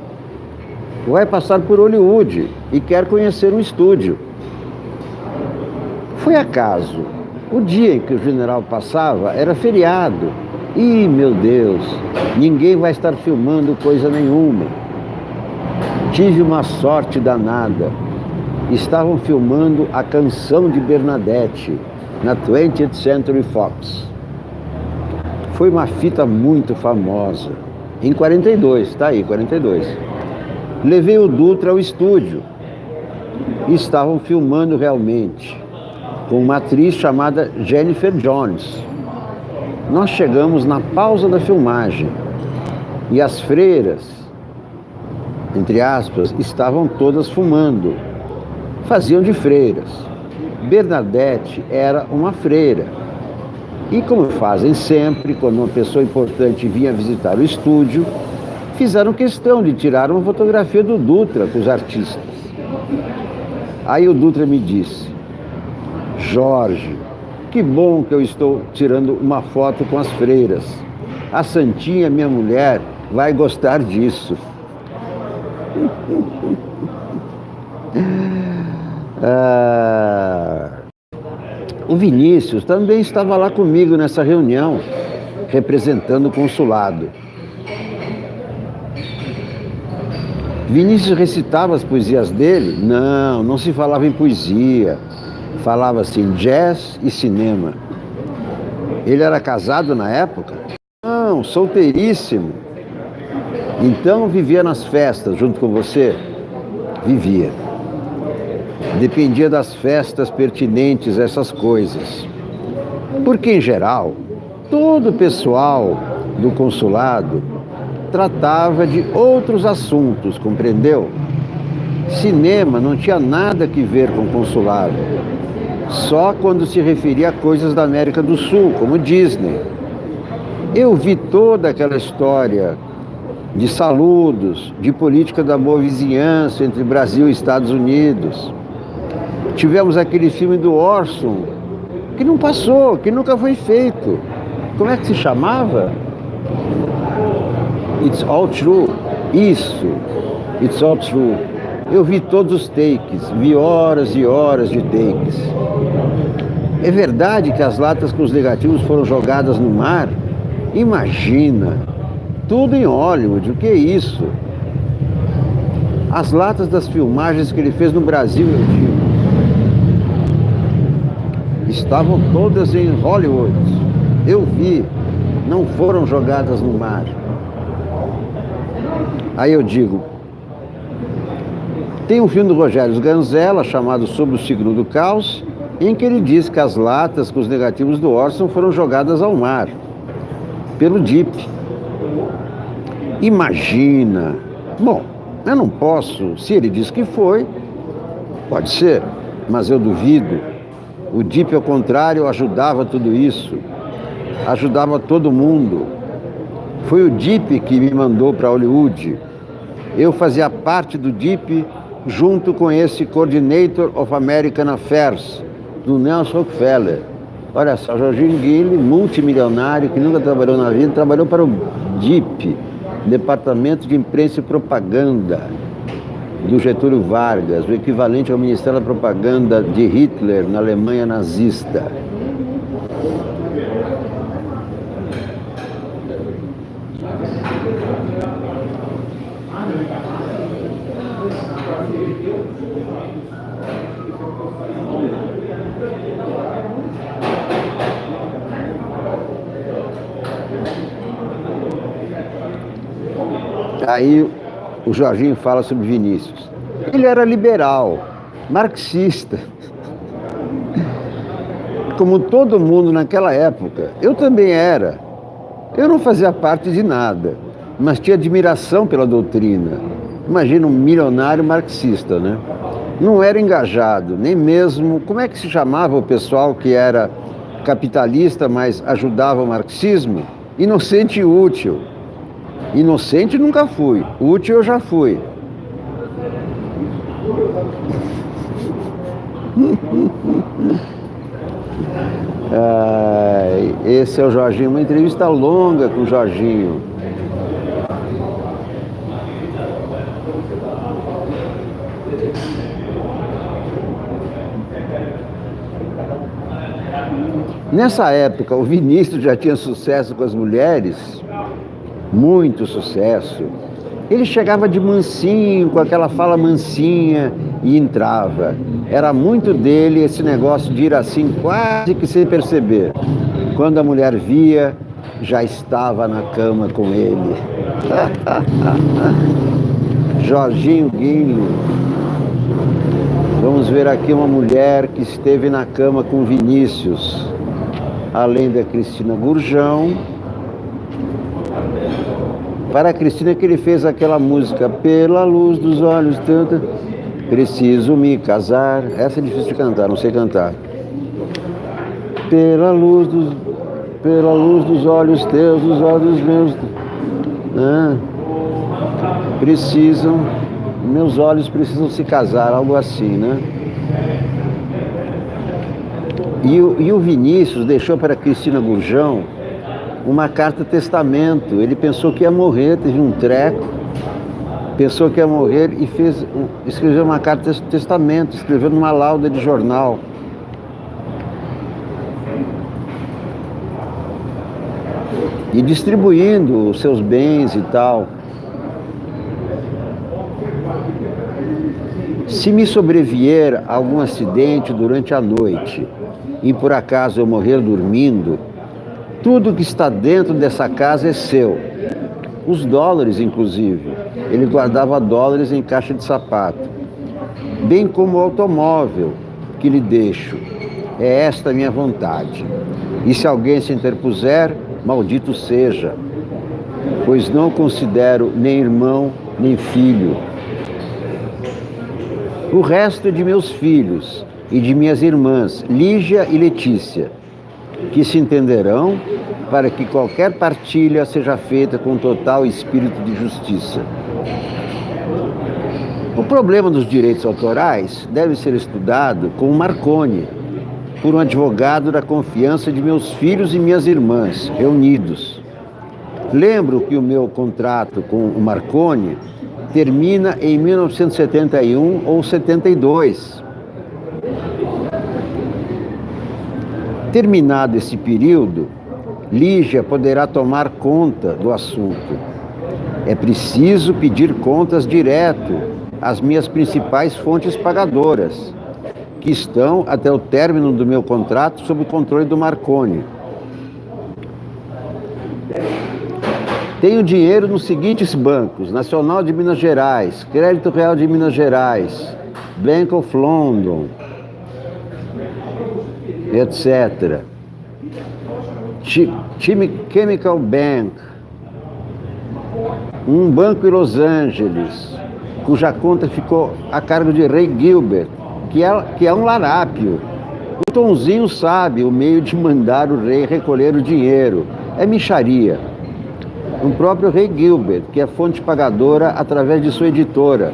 vai passar por Hollywood e quer conhecer um estúdio. Foi acaso. O dia em que o general passava era feriado. Ih, meu Deus, ninguém vai estar filmando coisa nenhuma. Tive uma sorte danada. Estavam filmando a Canção de Bernadette na 20th Century Fox. Foi uma fita muito famosa. Em 42, tá aí, 42. Levei o Dutra ao estúdio. Estavam filmando realmente, com uma atriz chamada Jennifer Jones. Nós chegamos na pausa da filmagem e as freiras, entre aspas, estavam todas fumando. Faziam de freiras. Bernadette era uma freira. E como fazem sempre, quando uma pessoa importante vinha visitar o estúdio, fizeram questão de tirar uma fotografia do Dutra com os artistas. Aí o Dutra me disse: Jorge, que bom que eu estou tirando uma foto com as freiras. A Santinha, minha mulher, vai gostar disso. O Vinícius também estava lá comigo nessa reunião, representando o consulado. Vinícius recitava as poesias dele? Não se falava em poesia. Falava-se em jazz e cinema. Ele era casado na época? Não, solteiríssimo. Então vivia nas festas junto com você? Vivia. Dependia das festas pertinentes a essas coisas. Porque, em geral, todo o pessoal do consulado tratava de outros assuntos, compreendeu? Cinema não tinha nada que ver com consulado. Só quando se referia a coisas da América do Sul, como Disney. Eu vi toda aquela história de saludos, de política da boa vizinhança entre Brasil e Estados Unidos. Tivemos aquele filme do Orson, que não passou, que nunca foi feito. Como é que se chamava? It's All True. Isso, It's All True. Eu vi todos os takes, vi horas e horas de takes. É verdade que as latas com os negativos foram jogadas no mar? Imagina, tudo em Hollywood, o que é isso? As latas das filmagens que ele fez no Brasil, eu digo, estavam todas em Hollywood. Eu vi, não foram jogadas no mar. Aí eu digo, tem um filme do Rogério Ganzella chamado Sob o Signo do Caos, em que ele diz que as latas com os negativos do Orson foram jogadas ao mar, pelo DIP. Imagina! Bom, eu não posso, se ele diz que foi, pode ser, mas eu duvido. O DIP, ao contrário, ajudava tudo isso, ajudava todo mundo. Foi o DIP que me mandou para Hollywood. Eu fazia parte do DIP junto com esse Coordinator of American Affairs, do Nelson Rockefeller. Olha só, Jorginho Guille, multimilionário, que nunca trabalhou na vida, trabalhou para o DIP, Departamento de Imprensa e Propaganda, do Getúlio Vargas, o equivalente ao Ministério da Propaganda de Hitler na Alemanha nazista. Aí o Jorginho fala sobre Vinícius. Ele era liberal, marxista. Como todo mundo naquela época. Eu também era. Eu não fazia parte de nada, mas tinha admiração pela doutrina. Imagina um milionário marxista, né? Não era engajado, nem mesmo... Como é que se chamava o pessoal que era capitalista, mas ajudava o marxismo? Inocente e útil. Inocente nunca fui, útil eu já fui. Esse é o Jorginho, uma entrevista longa com o Jorginho. Nessa época, o Vinícius já tinha sucesso com as mulheres, muito sucesso. Ele chegava de mansinho, com aquela fala mansinha, e entrava. Era muito dele esse negócio de ir assim, quase que sem perceber. Quando a mulher via, já estava na cama com ele. Jorginho Guilho. Vamos ver aqui uma mulher que esteve na cama com Vinícius, além da Cristina Gurjão. Para a Cristina que ele fez aquela música, pela luz dos olhos, tanto, preciso me casar. Essa é difícil de cantar, não sei cantar. Pela luz dos olhos teus, dos olhos meus, meus olhos precisam se casar, algo assim, né? E o Vinícius deixou para a Cristina Gurjão uma carta testamento. Ele pensou que ia morrer, teve um treco, pensou que ia morrer e escreveu uma carta testamento, escreveu numa lauda de jornal. E distribuindo os seus bens e tal. Se me sobrevier algum acidente durante a noite e por acaso eu morrer dormindo, tudo que está dentro dessa casa é seu. Os dólares, inclusive. Ele guardava dólares em caixa de sapato. Bem como o automóvel que lhe deixo. É esta a minha vontade. E se alguém se interpuser, maldito seja, pois não considero nem irmão, nem filho. O resto é de meus filhos e de minhas irmãs, Lígia e Letícia, que se entenderão para que qualquer partilha seja feita com total espírito de justiça. O problema dos direitos autorais deve ser estudado com o Marconi, por um advogado da confiança de meus filhos e minhas irmãs, reunidos. Lembro que o meu contrato com o Marconi termina em 1971 ou 72. Terminado esse período, Lígia poderá tomar conta do assunto. É preciso pedir contas direto às minhas principais fontes pagadoras, que estão até o término do meu contrato sob o controle do Marconi. Tenho dinheiro nos seguintes bancos: Nacional de Minas Gerais, Crédito Real de Minas Gerais, Bank of London, etc. Chemical Bank, um banco em Los Angeles, cuja conta ficou a cargo de Ray Gilbert, que é um larápio. O Tonzinho sabe o meio de mandar o rei recolher o dinheiro. É mixaria. O próprio Ray Gilbert, que é fonte pagadora através de sua editora,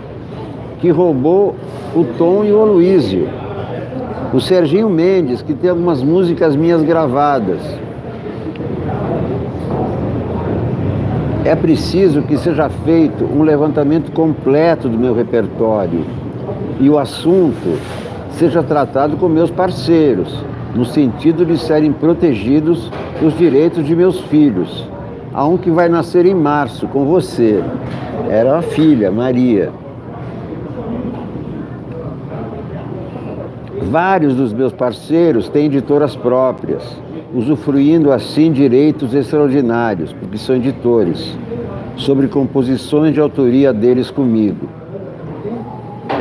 que roubou o Tom e o Aloysio. O Serginho Mendes, que tem algumas músicas minhas gravadas. É preciso que seja feito um levantamento completo do meu repertório e o assunto seja tratado com meus parceiros, no sentido de serem protegidos os direitos de meus filhos. Há um que vai nascer em março com você. Era a filha, Maria. Vários dos meus parceiros têm editoras próprias, usufruindo assim direitos extraordinários, porque são editores, sobre composições de autoria deles comigo.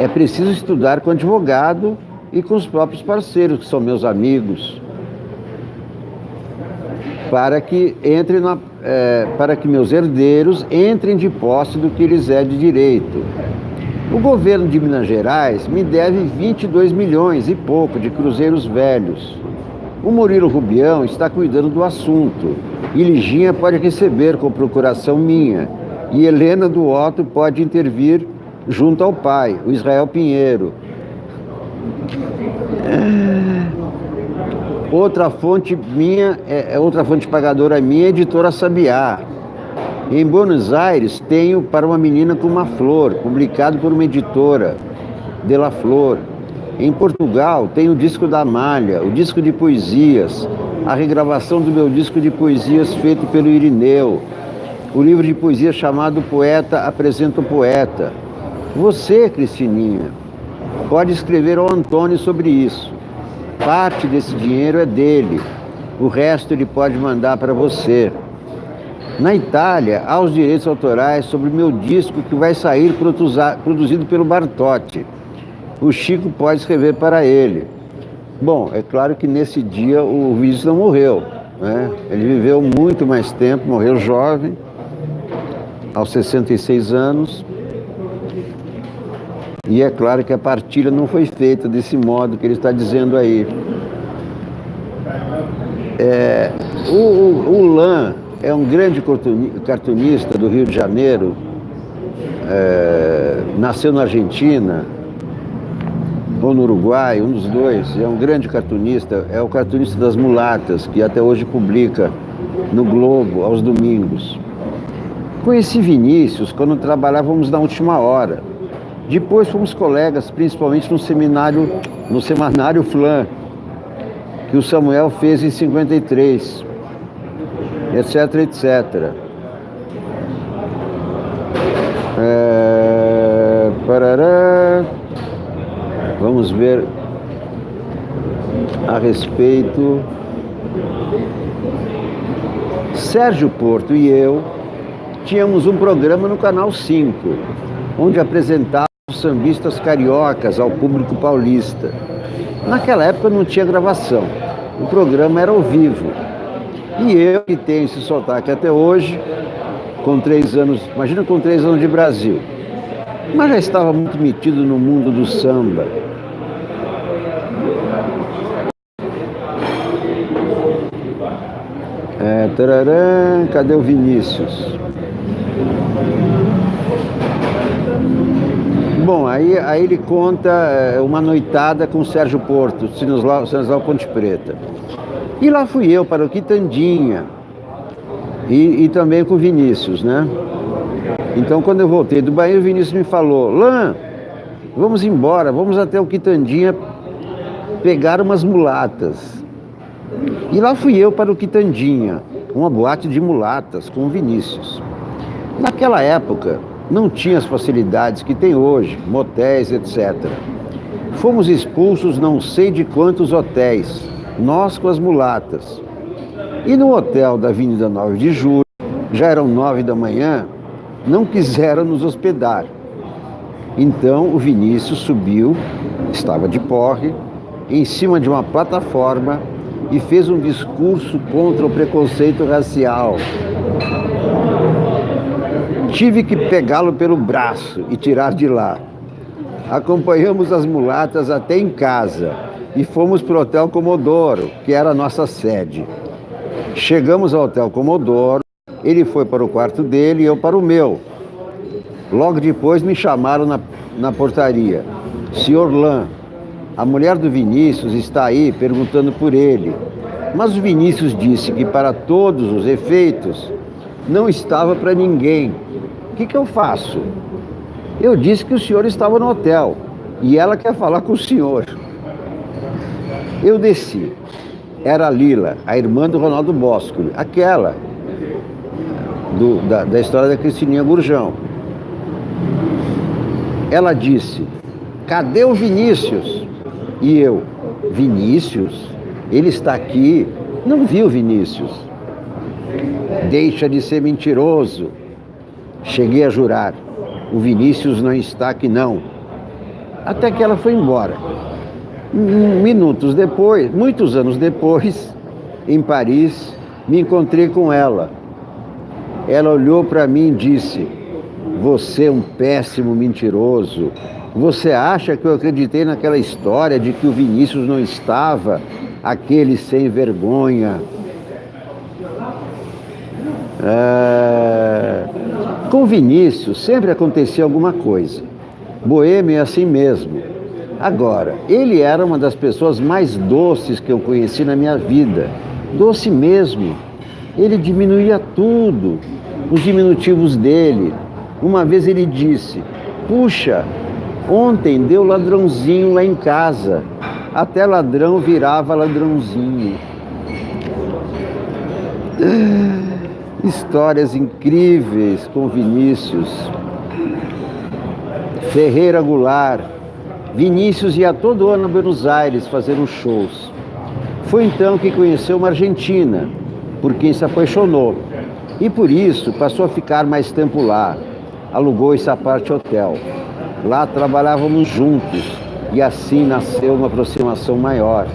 É preciso estudar com o advogado e com os próprios parceiros, que são meus amigos, para que meus herdeiros entrem de posse do que lhes é de direito. O governo de Minas Gerais me deve 22 milhões e pouco de cruzeiros velhos. O Murilo Rubião está cuidando do assunto, e Liginha pode receber com procuração minha, e Helena do Otto pode intervir junto ao pai, o Israel Pinheiro. Outra fonte pagadora minha é a editora Sabiá. Em Buenos Aires tenho Para uma Menina com uma Flor, publicado por uma editora, De La Flor. Em Portugal tem o disco da Amália, o disco de poesias, a regravação do meu disco de poesias feito pelo Irineu, o livro de poesia chamado Poeta Apresenta o Poeta. Você, Cristininha, pode escrever ao Antônio sobre isso. Parte desse dinheiro é dele, o resto ele pode mandar para você. Na Itália, há os direitos autorais sobre o meu disco que vai sair produzido pelo Bartotti. O Chico pode escrever para ele. Bom, é claro que nesse dia o Vinícius não morreu, né? Ele viveu muito mais tempo, morreu jovem, aos 66 anos. E é claro que a partilha não foi feita desse modo que ele está dizendo aí. O Lan é um grande cartunista do Rio de Janeiro, nasceu na Argentina ou no Uruguai, um dos dois, é um grande cartunista, é o cartunista das Mulatas, que até hoje publica no Globo, aos domingos. Conheci Vinícius quando trabalhávamos na Última Hora. Depois fomos colegas, principalmente no semanário Flan, que o Samuel fez em 53, etc, etc. Parará. Vamos ver a respeito. Sérgio Porto e eu tínhamos um programa no Canal 5, onde apresentávamos sambistas cariocas ao público paulista. Naquela época não tinha gravação, o programa era ao vivo. E eu, que tenho esse sotaque até hoje, com 3 anos, imagina com 3 anos de Brasil, mas já estava muito metido no mundo do samba. Tararã, cadê o Vinícius? Bom, aí ele conta uma noitada com o Sérgio Porto, Stanislau Ponte Preta. E lá fui eu para o Quitandinha, e também com o Vinícius, né? Então, quando eu voltei do Bahia, o Vinícius me falou: Lan, vamos embora, vamos até o Quitandinha pegar umas mulatas. E lá fui eu para o Quitandinha, uma boate de mulatas com o Vinícius. Naquela época, não tinha as facilidades que tem hoje, motéis, etc. Fomos expulsos não sei de quantos hotéis, nós com as mulatas. E no hotel da Avenida 9 de Julho, já eram 9 da manhã, não quiseram nos hospedar. Então o Vinícius subiu, estava de porre, em cima de uma plataforma e fez um discurso contra o preconceito racial. Tive que pegá-lo pelo braço e tirar de lá. Acompanhamos as mulatas até em casa e fomos para o Hotel Comodoro, que era a nossa sede. Chegamos ao Hotel Comodoro, ele foi para o quarto dele e eu para o meu. Logo depois me chamaram na portaria. Senhor Lan, a mulher do Vinícius está aí perguntando por ele. Mas o Vinícius disse que para todos os efeitos não estava para ninguém. O que eu faço? Eu disse que o senhor estava no hotel e ela quer falar com o senhor. Eu desci. Era a Lila, a irmã do Ronaldo Bosco, aquela da história da Cristininha Gurjão. Ela disse: cadê o Vinícius? E eu: Vinícius? Ele está aqui. Não vi o Vinícius. Deixa de ser mentiroso. Cheguei a jurar: o Vinícius não está aqui não. Até que ela foi embora. Muitos anos depois, em Paris, me encontrei com ela. Ela olhou para mim e disse: você é um péssimo mentiroso. Você acha que eu acreditei naquela história de que o Vinícius não estava? Aquele sem vergonha. Com o Vinícius sempre acontecia alguma coisa. Boêmio é assim mesmo. Agora, ele era uma das pessoas mais doces que eu conheci na minha vida. Doce mesmo. Ele diminuía tudo, os diminutivos dele. Uma vez ele disse: puxa, Ontem deu ladrãozinho lá em casa. Até ladrão virava ladrãozinho. Histórias incríveis com Vinícius. Ferreira Goulart. Vinícius ia todo ano a Buenos Aires fazer uns shows. Foi então que conheceu uma argentina, por quem se apaixonou. E por isso passou a ficar mais tempo lá. Alugou esse apart hotel. Lá trabalhávamos juntos e assim nasceu uma aproximação maior.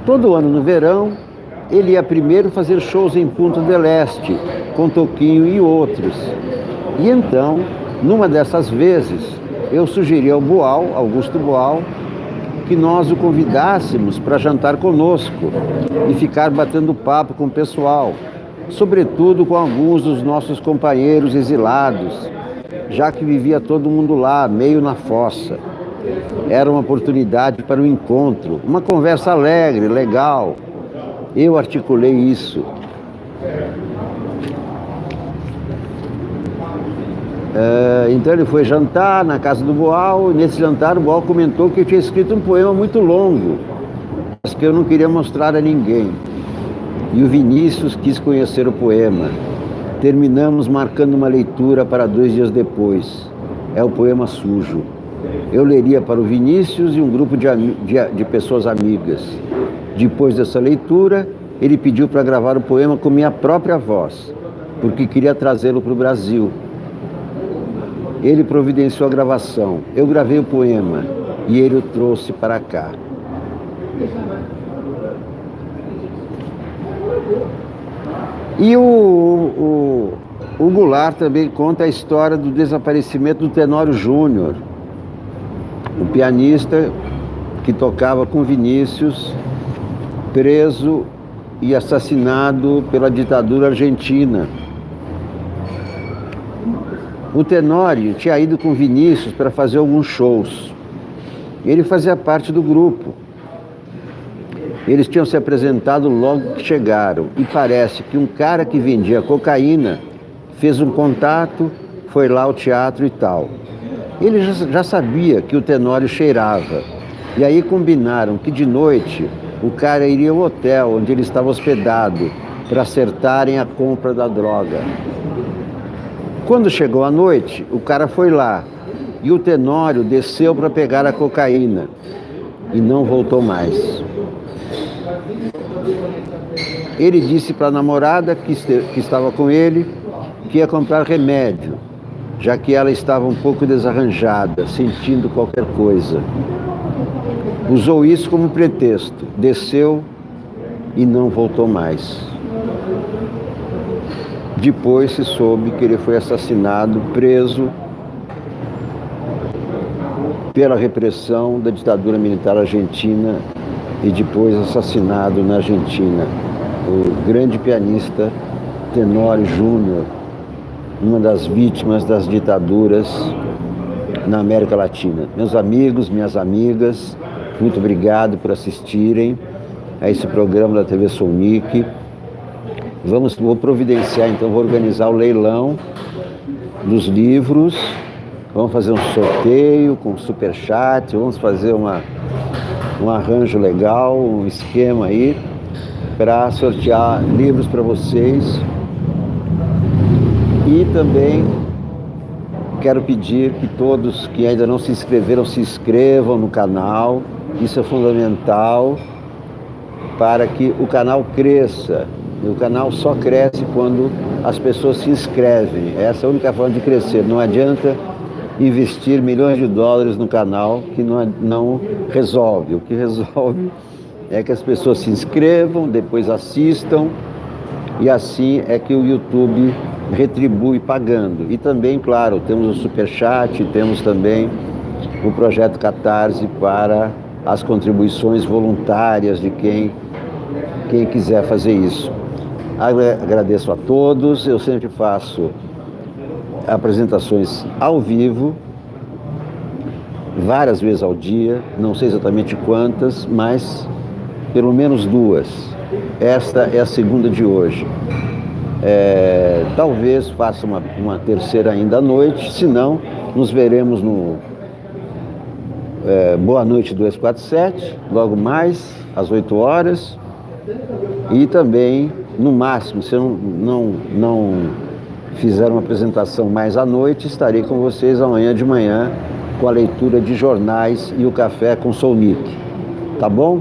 Todo ano no verão, ele ia primeiro fazer shows em Punta del Este, com Toquinho e outros. E então, numa dessas vezes, eu sugeri ao Boal, Augusto Boal, que nós o convidássemos para jantar conosco e ficar batendo papo com o pessoal, sobretudo com alguns dos nossos companheiros exilados, já que vivia todo mundo lá, meio na fossa. Era uma oportunidade para um encontro, uma conversa alegre, legal. Eu articulei isso. Então ele foi jantar na casa do Boal, e nesse jantar o Boal comentou que eu tinha escrito um poema muito longo, mas que eu não queria mostrar a ninguém. E o Vinícius quis conhecer o poema. Terminamos marcando uma leitura para 2 dias depois. É o poema Sujo. Eu leria para o Vinícius e um grupo de pessoas amigas. Depois dessa leitura, ele pediu para gravar o poema com minha própria voz, porque queria trazê-lo para o Brasil. Ele providenciou a gravação. Eu gravei o poema e ele o trouxe para cá. E o Goulart também conta a história do desaparecimento do Tenório Júnior, o pianista que tocava com Vinícius, preso e assassinado pela ditadura argentina. O Tenório tinha ido com Vinícius para fazer alguns shows. Ele fazia parte do grupo. Eles tinham se apresentado logo que chegaram. E parece que um cara que vendia cocaína fez um contato, foi lá ao teatro e tal. Ele já sabia que o Tenório cheirava. E aí combinaram que de noite o cara iria ao hotel onde ele estava hospedado para acertarem a compra da droga. Quando chegou a noite, o cara foi lá e o Tenório desceu para pegar a cocaína e não voltou mais. Ele disse para a namorada que estava com ele que ia comprar remédio, já que ela estava um pouco desarranjada, sentindo qualquer coisa. Usou isso como pretexto, desceu e não voltou mais. Depois se soube que ele foi assassinado, preso pela repressão da ditadura militar argentina e depois assassinado na Argentina. O grande pianista Tenório Júnior, uma das vítimas das ditaduras na América Latina. Meus amigos, minhas amigas, muito obrigado por assistirem a esse programa da TV Sounic. Vou providenciar, então, vou organizar o leilão dos livros, vamos fazer um sorteio com superchat, vamos fazer um arranjo legal, um esquema aí, para sortear livros para vocês. E também quero pedir que todos que ainda não se inscreveram, se inscrevam no canal, isso é fundamental para que o canal cresça. E o canal só cresce quando as pessoas se inscrevem. Essa é a única forma de crescer. Não adianta investir milhões de dólares no canal que não resolve. O que resolve é que as pessoas se inscrevam, depois assistam, e assim é que o YouTube retribui pagando. E também, claro, temos o Superchat, temos também o projeto Catarse para as contribuições voluntárias de quem quiser fazer isso. Agradeço a todos, eu sempre faço apresentações ao vivo, várias vezes ao dia, não sei exatamente quantas, mas pelo menos 2. Esta é a segunda de hoje. Talvez faça uma terceira ainda à noite, se não, nos veremos Boa Noite 247, logo mais, às 8 horas. E também, no máximo, se eu não fizer uma apresentação mais à noite, estarei com vocês amanhã de manhã com a leitura de jornais e o café com Solnic. Tá bom?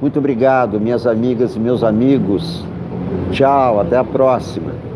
Muito obrigado, minhas amigas e meus amigos. Tchau, até a próxima.